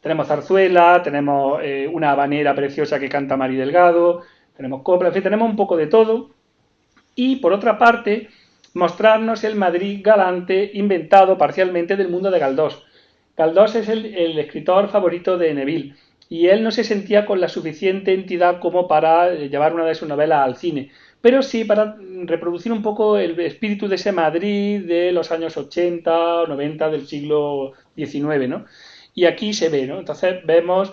Tenemos zarzuela, tenemos una habanera preciosa que canta Mari Delgado, tenemos copla, en fin, tenemos un poco de todo. Y por otra parte, mostrarnos el Madrid galante inventado parcialmente del mundo de Galdós. Galdós es el escritor favorito de Neville y él no se sentía con la suficiente entidad como para llevar una de sus novelas al cine, pero sí para reproducir un poco el espíritu de ese Madrid de los años 80 o 90 del siglo XIX, ¿no? Y aquí se ve, ¿no? Entonces vemos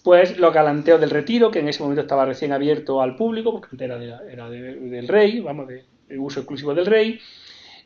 pues los galanteos del Retiro, que en ese momento estaba recién abierto al público, porque antes era del rey, vamos, de uso exclusivo del rey.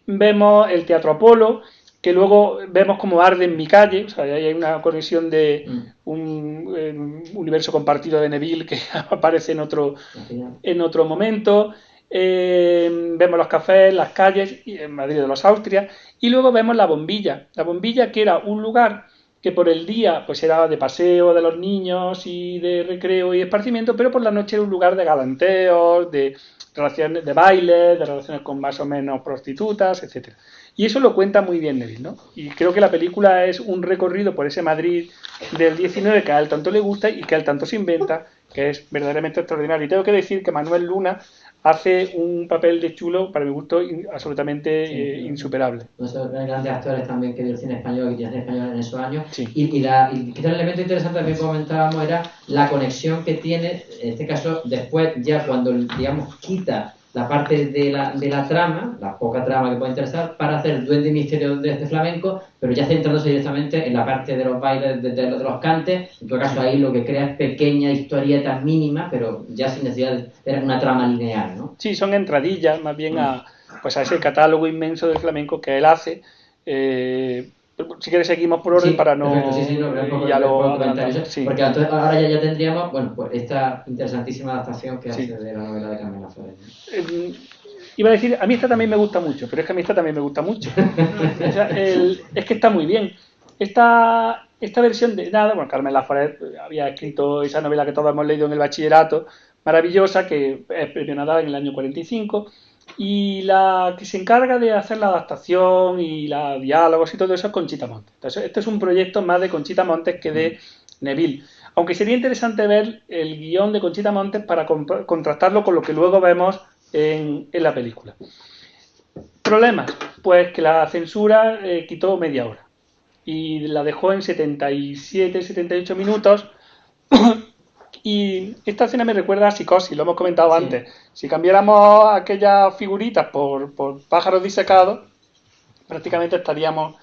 Vemos el Teatro Apolo, que luego vemos como arde en mi calle, o sea, ahí hay una conexión de un universo compartido de Neville que aparece en otro momento. Vemos los cafés, las calles, en Madrid de los Austrias, y luego vemos la bombilla que era un lugar que por el día pues era de paseo de los niños y de recreo y esparcimiento, pero por la noche era un lugar de galanteos, de relaciones de baile, de relaciones con más o menos prostitutas, etcétera. Y eso lo cuenta muy bien Neville, ¿no? Y creo que la película es un recorrido por ese Madrid del 19 que a él tanto le gusta y que a él tanto se inventa, que es verdaderamente extraordinario. Y tengo que decir que Manuel Luna hace un papel de chulo, para mi gusto, absolutamente insuperable. Uno de los grandes actores también que dio el cine español, que tiene el cine español en esos años. Sí. Y quizás el elemento interesante también que comentábamos era la conexión que tiene, en este caso, después, ya cuando, digamos, quita la parte de la trama, la poca trama que puede interesar, para hacer el Duende Misterio de este flamenco, pero ya centrándose directamente en la parte de los bailes, de los cantes. En todo caso, ahí lo que crea es pequeñas historietas mínimas, pero ya sin necesidad de tener una trama lineal, ¿no? Sí, son entradillas más bien a ese catálogo inmenso del flamenco que él hace. Si quieres seguimos por orden para no... Perfecto, sí, no, ya lo sí. Porque entonces, ahora ya tendríamos, bueno, pues esta interesantísima adaptación que hace de la novela de Carmen Laforet. Iba a decir, a mí esta también me gusta mucho, pero es que a mí esta también me gusta mucho. O sea, es que está muy bien. Esta versión de nada, bueno, Carmen Laforet había escrito esa novela que todos hemos leído en el bachillerato, maravillosa, que es premio Nadal en el año 45, y la que se encarga de hacer la adaptación y los diálogos y todo eso es Conchita Montes. Entonces, este es un proyecto más de Conchita Montes que de Neville. Aunque sería interesante ver el guión de Conchita Montes para contrastarlo con lo que luego vemos en la película. Problemas, pues que la censura quitó media hora y la dejó en 77, 78 minutos. Y esta escena me recuerda a Psicosis, lo hemos comentado antes. Si cambiáramos aquellas figuritas por pájaros disecados, prácticamente estaríamos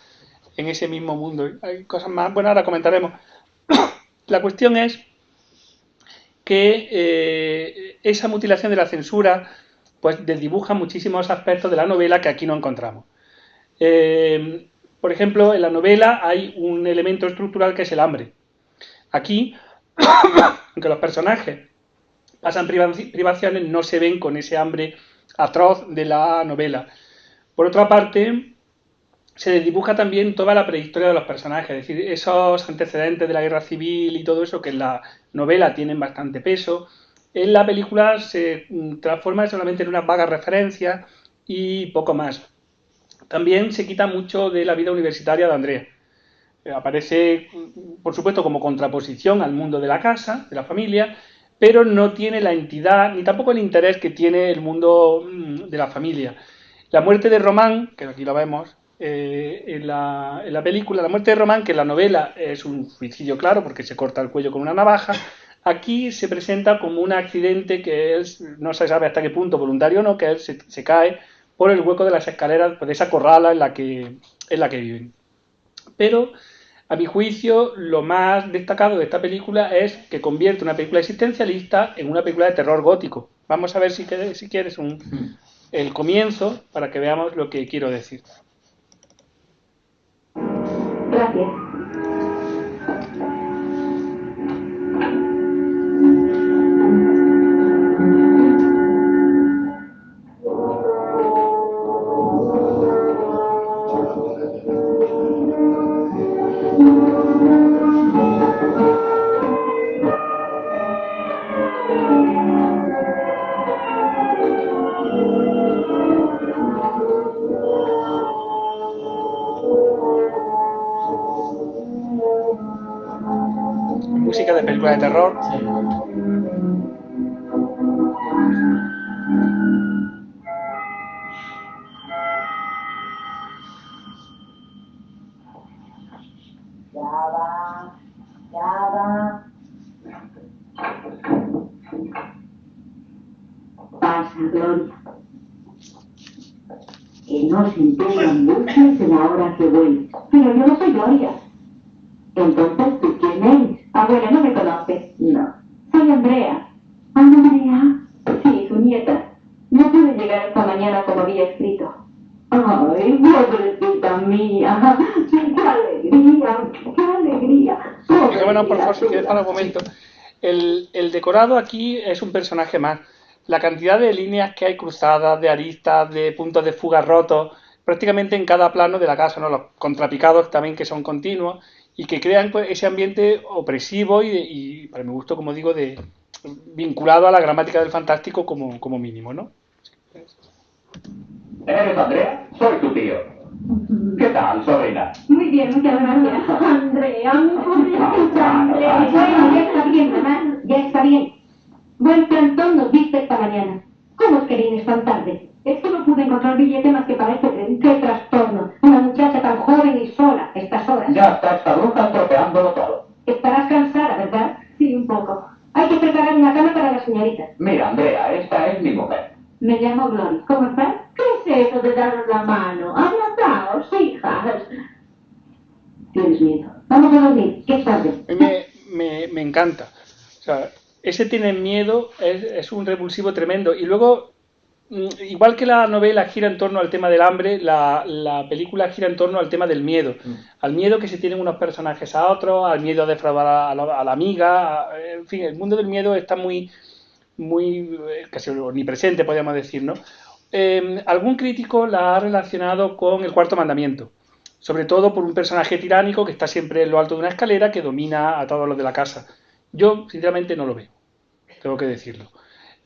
en ese mismo mundo. Hay cosas más, bueno, ahora comentaremos. La cuestión es que esa mutilación de la censura pues desdibuja muchísimos aspectos de la novela que aquí no encontramos. Por ejemplo, en la novela hay un elemento estructural que es el hambre. Aquí, aunque los personajes pasan privaciones, no se ven con ese hambre atroz de la novela. Por otra parte, se desdibuja también toda la prehistoria de los personajes, es decir, esos antecedentes de la guerra civil y todo eso que en la novela tienen bastante peso, En la película se transforma solamente en unas vagas referencias y poco más. También se quita mucho de la vida universitaria de Andrea. Aparece, por supuesto, como contraposición al mundo de la casa, de la familia, pero no tiene la entidad ni tampoco el interés que tiene el mundo de la familia. La muerte de Román, que aquí lo vemos en la película, la muerte de Román, que en la novela es un suicidio claro porque se corta el cuello con una navaja, aquí se presenta como un accidente que él, no se sabe hasta qué punto, voluntario o no, que él se cae por el hueco de las escaleras, de esa corrala en la que viven. Pero, a mi juicio, lo más destacado de esta película es que convierte una película existencialista en una película de terror gótico. Vamos a ver si quieres el comienzo para que veamos lo que quiero decir. Gracias. Música de película de terror. Sí. Ya va. Pasa, Gloria. Que no se enteran muchos de la hora que voy. Pero yo no soy Gloria. Entonces, ¿tú quién eres? Abuela, ¿no me conoces? No. Soy Andrea. ¿Andrea? Sí, su nieta. No pude llegar esta mañana como había escrito. Ay, pobrecita mía. ¡Qué alegría! ¡Qué alegría! Bueno, por favor, si quieres para un momento. El decorado aquí es un personaje más. La cantidad de líneas que hay cruzadas, de aristas, de puntos de fuga rotos, prácticamente en cada plano de la casa, ¿no? Los contrapicados también que son continuos y que crean pues, ese ambiente opresivo y, para mi gusto, como digo, vinculado a la gramática del fantástico como mínimo, ¿no? ¿Eres Andrea? Soy tu tío. ¿Qué tal, sobrina? Muy bien, muchas gracias. Andrea, Andrea. Bueno, ya está bien, mamá, ya está bien. Buen plantón nos viste esta mañana. ¿Cómo es que vienes tan tarde? Es que no pude encontrar billete más que para este tren. ¡Qué trastorno! Una muchacha tan joven y sola a estas horas. Ya está esta bruja estropeándolo todo. Estarás cansada, ¿verdad? Sí, un poco. Hay que preparar una cama para la señorita. Mira, Andrea, esta es mi mujer. Me llamo Glory. ¿Cómo estás? ¿Qué es eso de daros la mano? Abrazaos, hijas. Tienes miedo. Vamos a dormir, que es tarde. A mí me encanta. O sea, ese tiene miedo es un revulsivo tremendo. Y luego, igual que la novela gira en torno al tema del hambre, la película gira en torno al tema del miedo. Al miedo que se tienen unos personajes a otros, al miedo a defraudar a la amiga. En fin, el mundo del miedo está muy casi omnipresente, podríamos decir, ¿no? Algún crítico la ha relacionado con el Cuarto Mandamiento, sobre todo por un personaje tiránico que está siempre en lo alto de una escalera que domina a todos los de la casa. Yo, sinceramente, no lo veo, tengo que decirlo.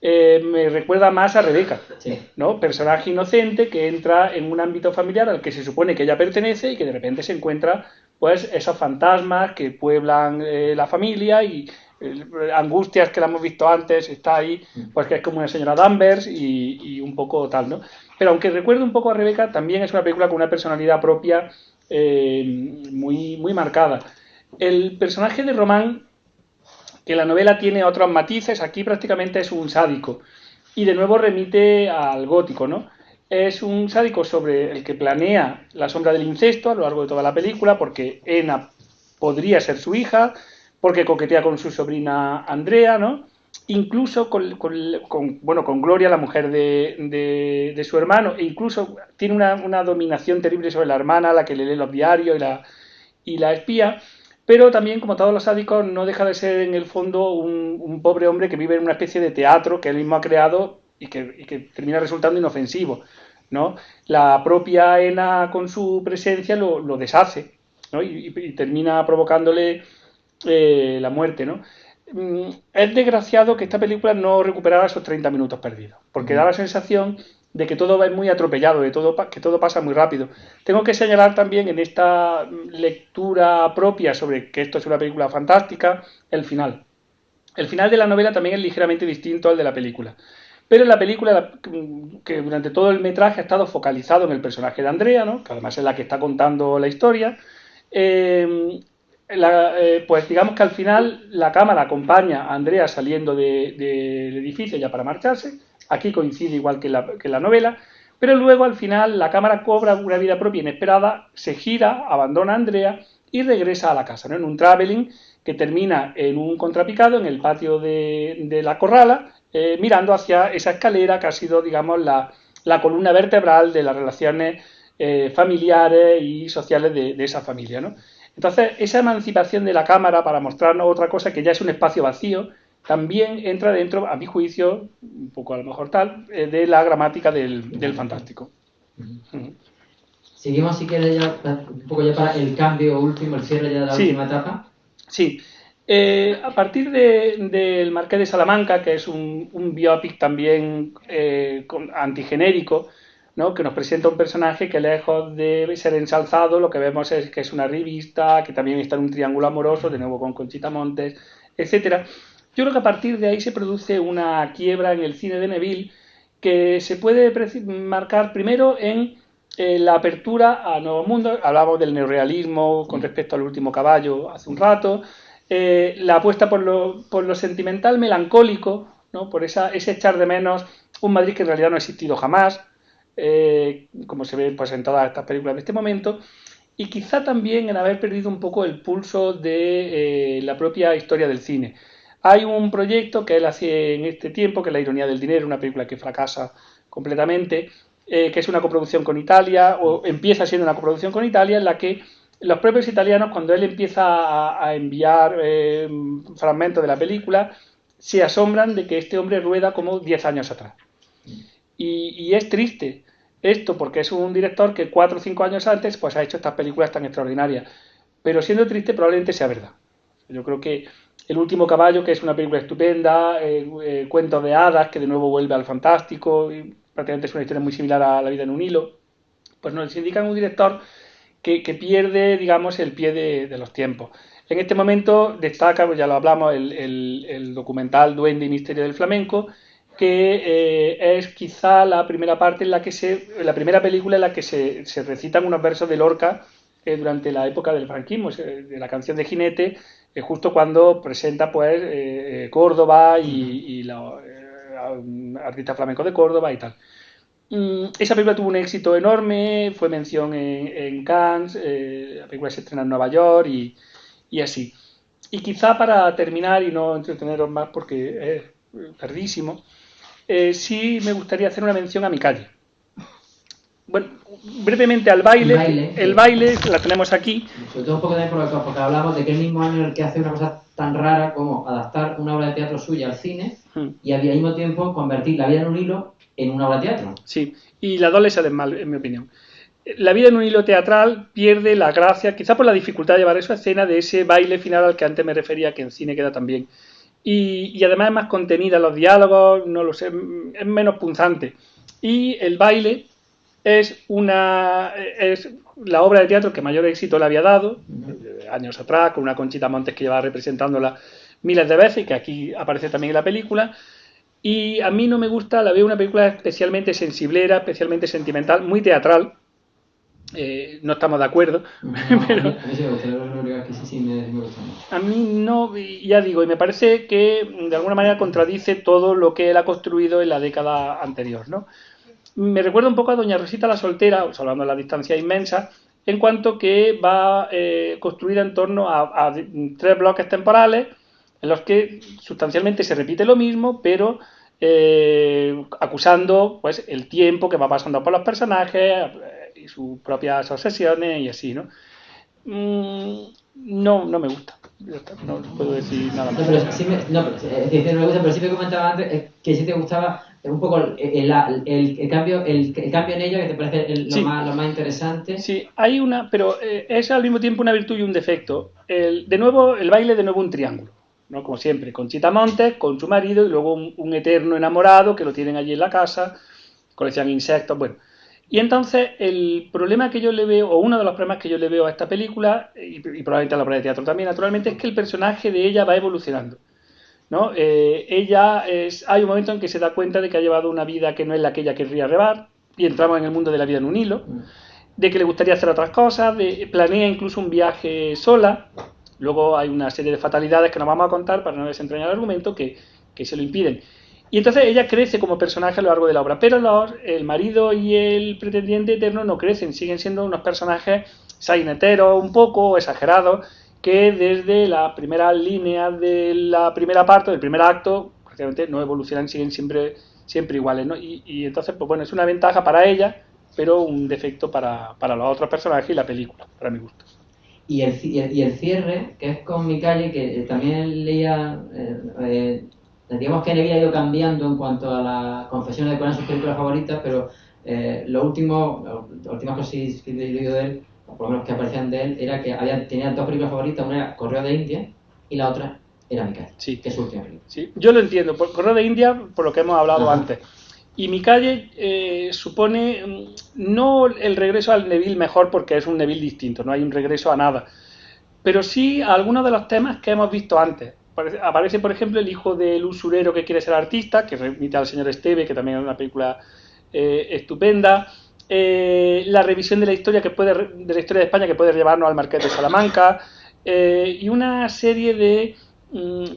Me recuerda más a Rebeca, Sí. ¿no? Personaje inocente que entra en un ámbito familiar al que se supone que ella pertenece y que de repente se encuentra pues esos fantasmas que pueblan la familia y Angustias, que la hemos visto antes, está ahí, pues que es como una señora Danvers y un poco tal, ¿no? Pero aunque recuerde un poco a Rebeca, también es una película con una personalidad propia muy marcada. El personaje de Román, que la novela tiene otros matices, aquí prácticamente es un sádico. Y de nuevo remite al gótico, ¿no? Es un sádico sobre el que planea la sombra del incesto a lo largo de toda la película, porque Ena podría ser su hija, porque coquetea con su sobrina Andrea, ¿no? Incluso con Gloria, la mujer de su hermano, e incluso tiene una dominación terrible sobre la hermana, a la que le lee los diarios y la espía. Pero también, como todos los sádicos, no deja de ser en el fondo un pobre hombre que vive en una especie de teatro que él mismo ha creado y que termina resultando inofensivo, ¿no? La propia Ena, con su presencia, lo deshace, ¿no? Y termina provocándole la muerte, ¿no? es desgraciado que esta película no recuperara esos 30 minutos perdidos, porque da la sensación de que todo va muy atropellado, que todo pasa muy rápido. Tengo que señalar también en esta lectura propia sobre que esto es una película fantástica, el final. El final de la novela también es ligeramente distinto al de la película. Pero en la película, que durante todo el metraje ha estado focalizado en el personaje de Andrea, ¿no? Que además es la que está contando la historia, pues digamos que al final la cámara acompaña a Andrea saliendo del edificio ya para marcharse. Aquí coincide igual que la novela, pero luego al final la cámara cobra una vida propia inesperada, se gira, abandona a Andrea y regresa a la casa, ¿no? En un travelling que termina en un contrapicado en el patio de la corrala, mirando hacia esa escalera que ha sido, digamos, la columna vertebral de las relaciones familiares y sociales de esa familia, ¿no? Entonces, esa emancipación de la cámara para mostrarnos otra cosa que ya es un espacio vacío, también entra dentro, a mi juicio, un poco a lo mejor tal, de la gramática del fantástico. Seguimos, si quieres, ya un poco ya para el cambio último, el cierre ya de la última etapa. Sí. A partir del Marqués de Salamanca, que es un biopic también antigenérico, ¿no? Que nos presenta un personaje que, lejos de ser ensalzado, lo que vemos es que es una revista, que también está en un triángulo amoroso, de nuevo con Conchita Montes, etcétera. Yo creo que a partir de ahí se produce una quiebra en el cine de Neville que se puede marcar primero en la apertura a nuevos mundos. Hablamos del neorrealismo con respecto al Último Caballo hace un rato, la apuesta por lo sentimental melancólico, ¿no? Por ese echar de menos un Madrid que en realidad no ha existido jamás, como se ve pues en todas estas películas de este momento, y quizá también en haber perdido un poco el pulso de la propia historia del cine. Hay un proyecto que él hace en este tiempo, que es La ironía del dinero, una película que fracasa completamente, que es una coproducción con Italia, o empieza siendo una coproducción con Italia, en la que los propios italianos, cuando él empieza a enviar fragmentos de la película, se asombran de que este hombre rueda como 10 años atrás. Y es triste esto, porque es un director que 4 o 5 años antes pues ha hecho estas películas tan extraordinarias. Pero siendo triste, probablemente sea verdad. Yo creo que El Último Caballo, que es una película estupenda, Cuentos de hadas, que de nuevo vuelve al fantástico, y prácticamente es una historia muy similar a La vida en un hilo, pues nos indican un director que pierde, digamos, el pie de los tiempos. En este momento destaca, pues ya lo hablamos, el documental Duende y Misterio del Flamenco, que es quizá la primera parte en la que la primera película en la que se recitan unos versos de Lorca durante la época del franquismo, de la canción de Jinete, justo cuando presenta pues Córdoba y los artistas flamencos de Córdoba y tal. Esa película tuvo un éxito enorme, fue mención en Cannes, la película se estrena en Nueva York y así. Y quizá para terminar y no entreteneros más porque es tardísimo, sí me gustaría hacer una mención a Mi calle. Bueno, brevemente al baile. El baile la tenemos aquí. Sobre todo un poco también porque hablamos de que el mismo año en el que hace una cosa tan rara como adaptar una obra de teatro suya al cine y al mismo tiempo convertir La vida en un hilo en una obra de teatro. Sí, y las dos le salen mal, en mi opinión. La vida en un hilo teatral pierde la gracia, quizá por la dificultad de llevar eso a escena, de ese baile final al que antes me refería, que en cine queda tan bien. Y además es más contenida, los diálogos, no lo sé, es menos punzante. Y el baile es la obra de teatro que mayor éxito le había dado, años atrás, con una Conchita Montes que llevaba representándola miles de veces y que aquí aparece también en la película. Y a mí no me gusta, la veo una película especialmente sensiblera, especialmente sentimental, muy teatral. No estamos de acuerdo. Pero a mí sí me gusta, que sí me gusta mucho. A mí no, ya digo, y me parece que de alguna manera contradice todo lo que él ha construido en la década anterior, ¿no? Me recuerda un poco a Doña Rosita la soltera, hablando de la distancia inmensa, en cuanto que va construida en torno a 3 bloques temporales en los que sustancialmente se repite lo mismo, pero acusando pues el tiempo que va pasando por los personajes y sus propias obsesiones y así, ¿no? No me gusta. No puedo decir nada más. No, pero sí me gusta, pero sí me comentaba antes que sí te gustaba un poco el cambio en ella, que te parece lo más interesante. Sí, hay una, pero es al mismo tiempo una virtud y un defecto. De nuevo, el baile de nuevo un triángulo, ¿no? Como siempre, Conchita Montes con su marido y luego un eterno enamorado que lo tienen allí en la casa, coleccionan insectos, bueno. Y entonces el problema que yo le veo, o uno de los problemas que yo le veo a esta película, y probablemente a la obra de teatro también, naturalmente, es que el personaje de ella va evolucionando, ¿no? Hay un momento en que se da cuenta de que ha llevado una vida que no es la que ella querría llevar, y entramos en el mundo de la vida en un hilo, de que le gustaría hacer otras cosas, planea incluso un viaje sola. Luego hay una serie de fatalidades que nos vamos a contar para no desentrañar el argumento que se lo impiden. Y entonces ella crece como personaje a lo largo de la obra, pero el marido y el pretendiente eterno no crecen, siguen siendo unos personajes saineteros, un poco exagerados, que desde las primeras líneas de la primera parte, del primer acto, prácticamente no evolucionan, siguen siempre iguales, ¿no? Y entonces, pues bueno, es una ventaja para ella, pero un defecto para los otros personajes y la película, para mi gusto. Y el cierre, que es con Micalle, que también leía, digamos que Neville ha ido cambiando en cuanto a las confesiones de cuáles son sus películas favoritas, pero las últimas cosas que he leído de él, o por lo menos que aparecían de él, era que tenía dos películas favoritas, una era Correo de India y la otra era Micalle, sí, que es su última película. Sí, yo lo entiendo, por Correo de India, por lo que hemos hablado antes. Y Micalle supone no el regreso al Neville mejor, porque es un Neville distinto, no hay un regreso a nada, pero sí a algunos de los temas que hemos visto antes. Aparece, por ejemplo, el hijo del usurero que quiere ser artista, que remite al señor Esteve, que también es una película estupenda. La revisión de la historia de España que puede llevarnos al Marqués de Salamanca, y una serie de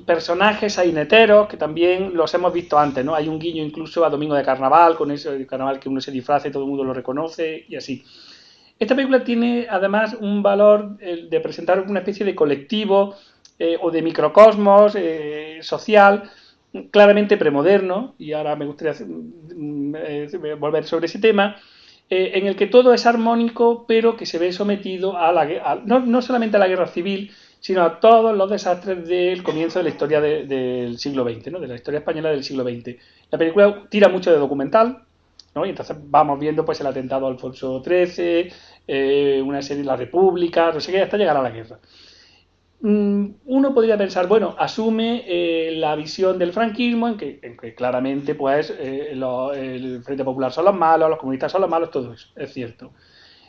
personajes saineteros que también los hemos visto antes, ¿no? Hay un guiño incluso a Domingo de Carnaval, con ese de Carnaval que uno se disfraza y todo el mundo lo reconoce y así. Esta película tiene además un valor de presentar una especie de colectivo o de microcosmos social claramente premoderno, y ahora me gustaría volver sobre ese tema, en el que todo es armónico, pero que se ve sometido a no solamente a la guerra civil, sino a todos los desastres del comienzo de la historia del siglo XX, ¿no? De la historia española del siglo XX. La película tira mucho de documental, ¿no? Y entonces vamos viendo pues el atentado a Alfonso XIII, una serie de la República, no sé qué, hasta llegar a la guerra. Uno podría pensar, bueno, asume la visión del franquismo en que claramente pues el Frente Popular son los malos, los comunistas son los malos, todo eso, es cierto.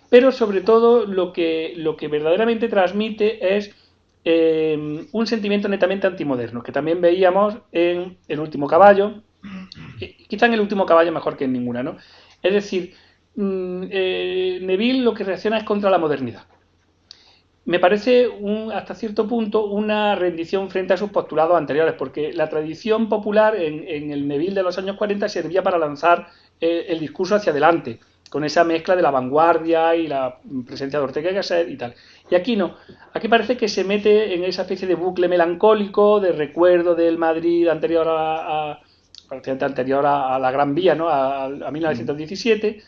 Pero sobre todo lo que verdaderamente transmite es un sentimiento netamente antimoderno, que también veíamos en El último caballo, quizá en El último caballo mejor que en ninguna, ¿no? Es decir, Neville lo que reacciona es contra la modernidad. Me parece hasta cierto punto una rendición frente a sus postulados anteriores, porque la tradición popular en el Neville de los años 40 servía para lanzar el discurso hacia adelante, con esa mezcla de la vanguardia y la presencia de Ortega y Gasset y tal. Y aquí no, aquí parece que se mete en esa especie de bucle melancólico, de recuerdo del Madrid anterior a la Gran Vía, ¿no? a 1917,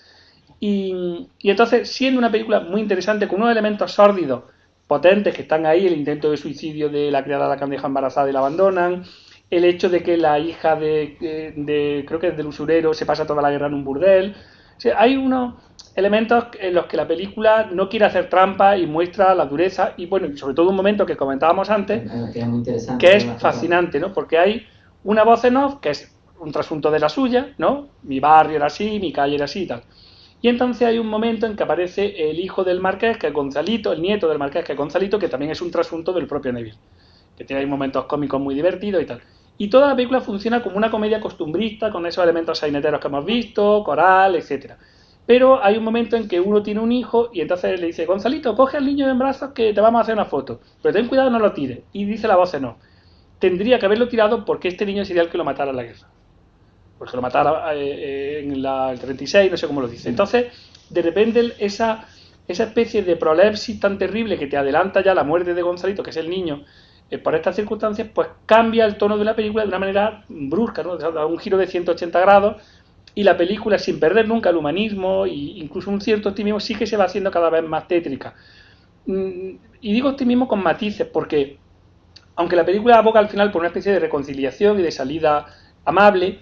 y entonces, siendo una película muy interesante, con unos elementos sórdidos, potentes que están ahí, el intento de suicidio de la criada de la Candeja embarazada y la abandonan, el hecho de que la hija creo que es del usurero, se pasa toda la guerra en un burdel. O sea, hay unos elementos en los que la película no quiere hacer trampa y muestra la dureza, y bueno, sobre todo un momento que comentábamos antes, que es fascinante, ¿no? Porque hay una voz en off que es un trasunto de la suya, ¿no? Mi barrio era así, mi calle era así y tal. Y entonces hay un momento en que aparece el hijo del marqués, que es Gonzalito, el nieto del marqués, que es Gonzalito, que también es un trasunto del propio Neville, que tiene ahí momentos cómicos muy divertidos y tal. Y toda la película funciona como una comedia costumbrista, con esos elementos saineteros que hemos visto, coral, etcétera. Pero hay un momento en que uno tiene un hijo y entonces le dice, Gonzalito, coge al niño en brazos que te vamos a hacer una foto, pero ten cuidado, no lo tires. Y dice la voz en off, tendría que haberlo tirado porque este niño sería el que lo matara en la guerra. Porque lo matara en el 36, no sé cómo lo dice. Entonces, de repente, esa especie de prolepsis tan terrible que te adelanta ya la muerte de Gonzalito, que es el niño, por estas circunstancias, pues cambia el tono de la película de una manera brusca, ¿no? Da un giro de 180 grados, y la película, sin perder nunca el humanismo e incluso un cierto optimismo, sí que se va haciendo cada vez más tétrica. Y digo optimismo con matices, porque aunque la película aboga al final por una especie de reconciliación y de salida amable,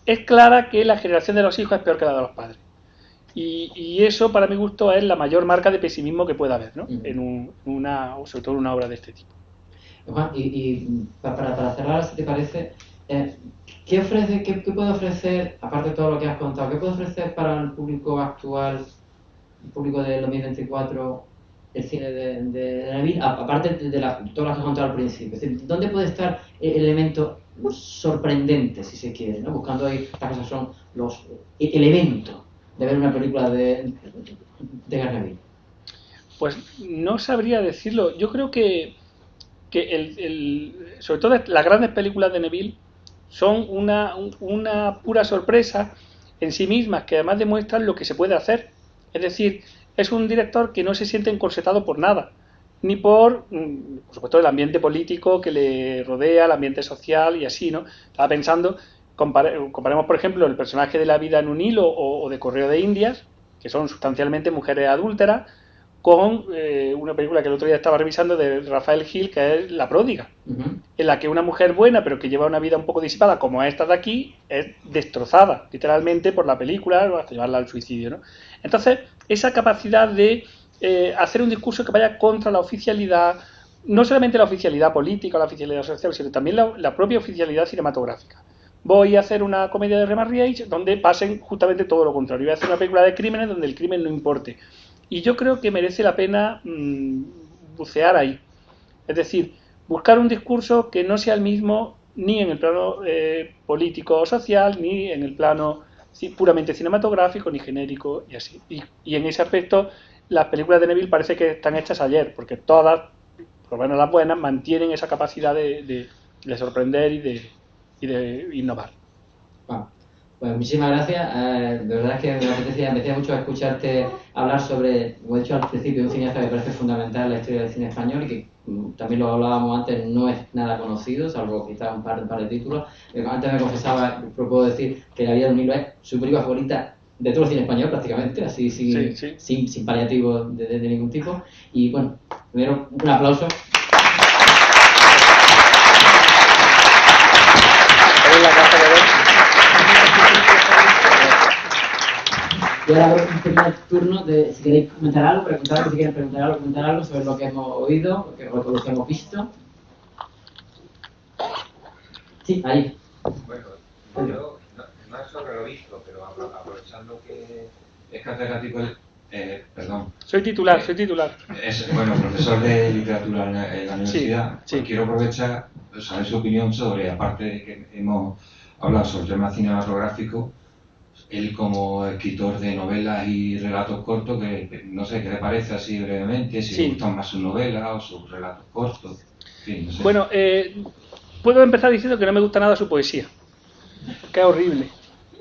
es clara que la generación de los hijos es peor que la de los padres. Y eso, para mi gusto, es la mayor marca de pesimismo que pueda haber, ¿no? En sobre todo en una obra de este tipo. Juan, para cerrar, si te parece, ¿qué puede ofrecer, aparte de todo lo que has contado, qué puede ofrecer para el público actual, el público del 2024, el cine de Neville, aparte de todo lo que has contado al principio? Es decir, ¿dónde puede estar el elemento sorprendente, si se quiere, ¿no? Buscando ahí, estas cosas son el evento de ver una película de Neville. Pues no sabría decirlo. Yo creo que sobre todo las grandes películas de Neville son una pura sorpresa en sí mismas, que además demuestran lo que se puede hacer. Es decir, es un director que no se siente encorsetado por nada, ni por supuesto, el ambiente político que le rodea, el ambiente social y así, ¿no? Estaba pensando, comparemos por ejemplo el personaje de La vida en un hilo o de Correo de Indias, que son sustancialmente mujeres adúlteras, con una película que el otro día estaba revisando de Rafael Gil, que es La pródiga, en la que una mujer buena, pero que lleva una vida un poco disipada, como esta de aquí, es destrozada, literalmente, por la película, hasta llevarla al suicidio, ¿no? Entonces, esa capacidad de hacer un discurso que vaya contra la oficialidad, no solamente la oficialidad política o la oficialidad social, sino también la propia oficialidad cinematográfica. Voy a hacer una comedia de Remarriage donde pasen justamente todo lo contrario. Voy a hacer una película de crímenes donde el crimen no importe. Y yo creo que merece la pena bucear ahí. Es decir, buscar un discurso que no sea el mismo ni en el plano político o social, ni en el plano puramente cinematográfico, ni genérico y así. Y en ese aspecto, las películas de Neville parece que están hechas ayer, porque todas, por lo menos las buenas, mantienen esa capacidad de sorprender y de innovar. Wow. Pues muchísimas gracias. De verdad es que me apetecía mucho escucharte hablar sobre, como he dicho al principio, un cineasta que me parece fundamental en la historia del cine español y que también lo hablábamos antes, no es nada conocido, salvo quizás un par de títulos. Antes me confesaba, pero puedo decir que La vida de un hilo es su película favorita de todo el cine español prácticamente, así sin paliativos de ningún tipo. Y bueno, primero un aplauso. Y ahora hago un primer turno de si queréis comentar algo, preguntar si quieren comentar algo sobre lo que hemos oído, o lo que hemos visto. Sí, ahí. Bueno, yo no es sobre lo visto, pero aprovechando que es catedrático, perdón. Soy titular. Es, profesor de literatura en la universidad. Sí. Pues quiero aprovechar, saber su opinión sobre, aparte de que hemos hablado sobre el tema cinematográfico, él como escritor de novelas y relatos cortos, que no sé qué le parece así brevemente, si le gustan más sus novelas o sus relatos cortos. En fin, no sé. Bueno, puedo empezar diciendo que no me gusta nada su poesía, que es horrible.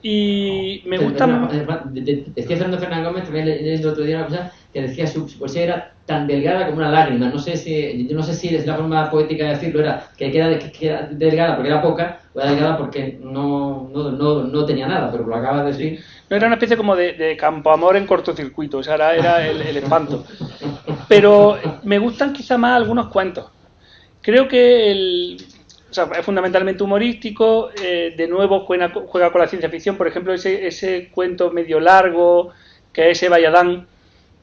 Y me gusta... Decía Fernando Fernández Gómez, también leí el otro día una cosa que decía su poesía era tan delgada como una lágrima. Yo no sé si es la forma poética de decirlo, era que era delgada porque era poca, o era delgada porque no tenía nada, pero lo acabas de decir. No, era una especie como de Campoamor en cortocircuito, o sea, era el espanto. Pero me gustan quizá más algunos cuentos. Creo que es fundamentalmente humorístico, de nuevo juega con la ciencia ficción, por ejemplo, ese cuento medio largo, que es Eva y Adán,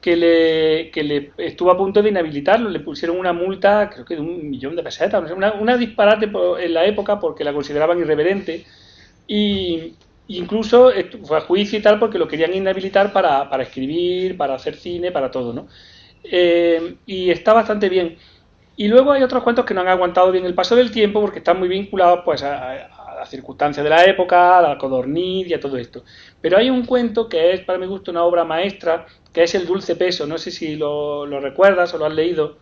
que le estuvo a punto de inhabilitarlo, le pusieron una multa, creo que de 1.000.000 de pesetas, no sé, una disparate en la época porque la consideraban irreverente, y incluso fue a juicio y tal porque lo querían inhabilitar para escribir, para hacer cine, para todo, ¿no? Y está bastante bien. Y luego hay otros cuentos que no han aguantado bien el paso del tiempo porque están muy vinculados pues a las circunstancias de la época, a la codorniz y a todo esto. Pero hay un cuento que es, para mi gusto, una obra maestra, que es El dulce peso. No sé si lo recuerdas o lo has leído.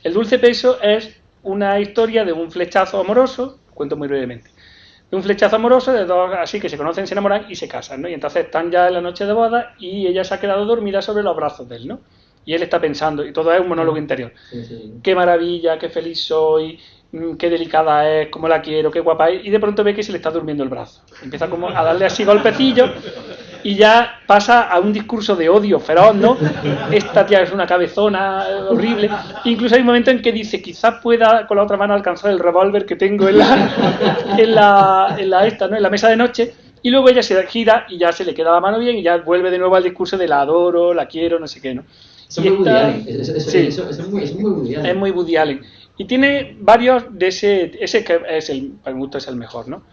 El dulce peso es una historia de un flechazo amoroso, cuento muy brevemente, de un flechazo amoroso de dos así que se conocen, se enamoran y se casan, ¿no? Y entonces están ya en la noche de boda y ella se ha quedado dormida sobre los brazos de él, ¿no? Y él está pensando, y todo es un monólogo interior. Sí. Qué maravilla, qué feliz soy, qué delicada es, cómo la quiero, qué guapa es. Y de pronto ve que se le está durmiendo el brazo. Empieza como a darle así golpecillos y ya pasa a un discurso de odio feroz, ¿no? Esta tía es una cabezona horrible. Incluso hay un momento en que dice, quizás pueda con la otra mano alcanzar el revólver que tengo en la mesa de noche. Y luego ella se gira y ya se le queda la mano bien y ya vuelve de nuevo al discurso de la adoro, la quiero, no sé qué, ¿no? Es muy Woody Allen. Es muy Woody Allen. Es muy Woody Allen. Y tiene varios de ese que es para mi gusto es el mejor, ¿no?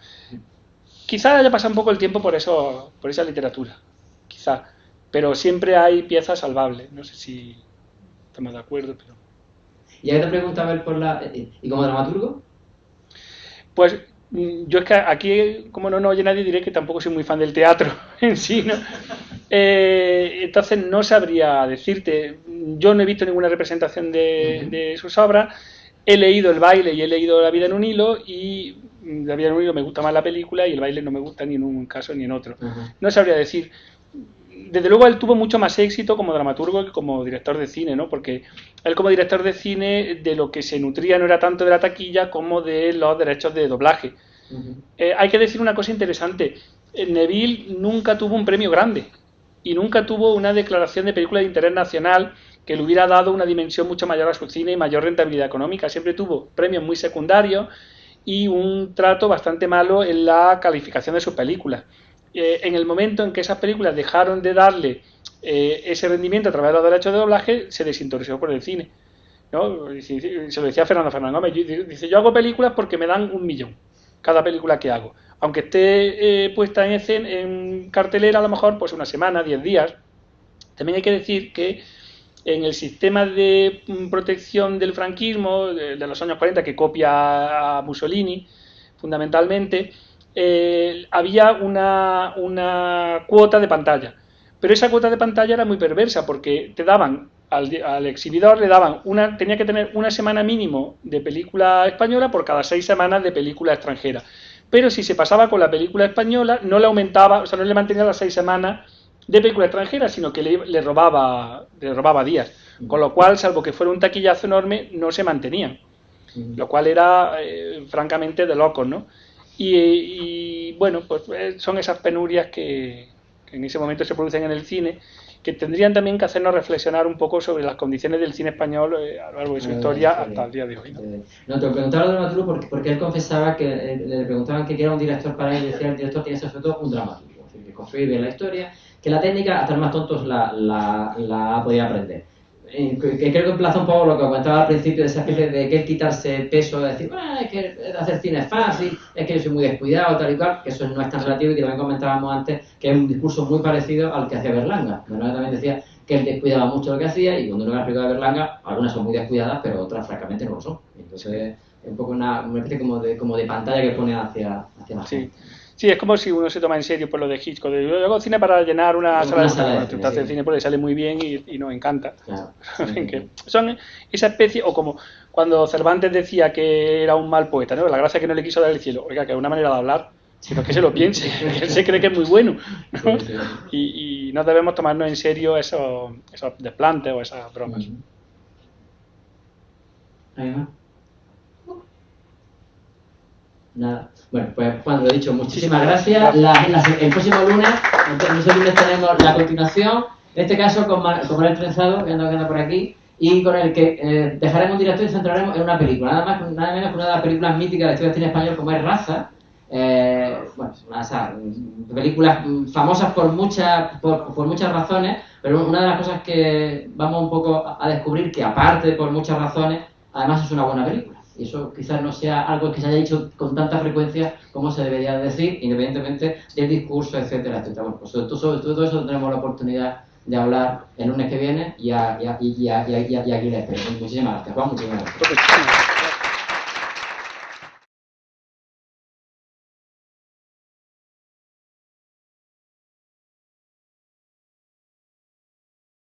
Quizás haya pasado un poco el tiempo por esa literatura, quizás, pero siempre hay piezas salvables, no sé si estamos de acuerdo, pero... Y ahí te pregunto, a ver, ¿y como dramaturgo? Pues yo es que aquí, como no nos oye nadie, diré que tampoco soy muy fan del teatro en sí, ¿no? Entonces no sabría decirte, yo no he visto ninguna representación de sus obras, he leído El baile y he leído La vida en un hilo, y La vida en un hilo me gusta más la película y El baile no me gusta ni en un caso ni en otro. No sabría decir. Desde luego él tuvo mucho más éxito como dramaturgo que como director de cine, ¿no? Porque él como director de cine de lo que se nutría no era tanto de la taquilla como de los derechos de doblaje. Hay que decir una cosa interesante, Neville nunca tuvo un premio grande y nunca tuvo una declaración de película de interés nacional que le hubiera dado una dimensión mucho mayor a su cine y mayor rentabilidad económica. Siempre tuvo premios muy secundarios y un trato bastante malo en la calificación de sus películas. En el momento en que esas películas dejaron de darle ese rendimiento a través de los derechos de doblaje, se desintoxicó por el cine, ¿no? Se lo decía Fernando Gómez, dice, yo hago películas porque me dan 1 millón cada película que hago, aunque esté puesta en cartelera a lo mejor pues una semana, 10 días. También hay que decir que en el sistema de protección del franquismo de los años 40, que copia a Mussolini fundamentalmente, había una cuota de pantalla, pero esa cuota de pantalla era muy perversa porque te daban al exhibidor tenía que tener una semana mínimo de película española por cada 6 semanas de película extranjera, pero si se pasaba con la película española no le aumentaba, o sea, no le mantenía las 6 semanas de película extranjera, sino que le robaba días, con lo cual, salvo que fuera un taquillazo enorme, no se mantenían, lo cual era francamente de locos, ¿no? Y bueno, pues son esas penurias que en ese momento se producen en el cine, que tendrían también que hacernos reflexionar un poco sobre las condiciones del cine español a lo largo de su historia hasta el día de hoy, ¿no? No, te preguntaba de dramaturgo porque él confesaba que le preguntaban que era un director para él, y decía el director tiene que ser sobre todo un dramaturgo, es decir, que construir bien la historia, que la técnica hasta los más tontos la podía aprender. Que creo que emplaza un poco lo que comentaba al principio de esa especie de que quitarse peso, de decir, bueno, es que hacer cine es fácil, es que yo soy muy descuidado, tal y cual, que eso no es tan relativo, y que también comentábamos antes que es un discurso muy parecido al que hacía Berlanga. Berlanga también decía que él descuidaba mucho lo que hacía, y cuando uno ve la película de Berlanga, algunas son muy descuidadas, pero otras francamente no lo son. Entonces es un poco una especie como de pantalla que pone hacia la gente. Sí, es como si uno se toma en serio por lo de Hitchcock. Yo hago cine para llenar una sala de cine. Tú haces cine porque le sale muy bien y nos encanta. Claro, sí. Son esa especie, o como cuando Cervantes decía que era un mal poeta, ¿no? La gracia es que no le quiso dar el cielo. Oiga, que es una manera de hablar, sino que se lo piense, que él se cree que es muy bueno, ¿no? Sí. Y no debemos tomarnos en serio esos desplantes o esas bromas. ¿Hay más? Nada. Bueno, pues Juan, lo he dicho, muchísimas gracias. El próximo lunes, tenemos la continuación, en este caso con Manuel Trenzado, que anda por aquí, y con el que dejaremos un director y centraremos en una película, nada menos que una de las películas míticas de la historia del cine español, como es Raza. Bueno, películas famosas por muchas razones, pero una de las cosas que vamos un poco a descubrir, que aparte por muchas razones, además es una buena película. Y eso quizás no sea algo que se haya dicho con tanta frecuencia como se debería decir, independientemente del discurso, etcétera, etcétera. Bueno, pues sobre todo eso tendremos la oportunidad de hablar el lunes que viene y aquí les espero. Muchísimas gracias, Juan, muchísimas gracias.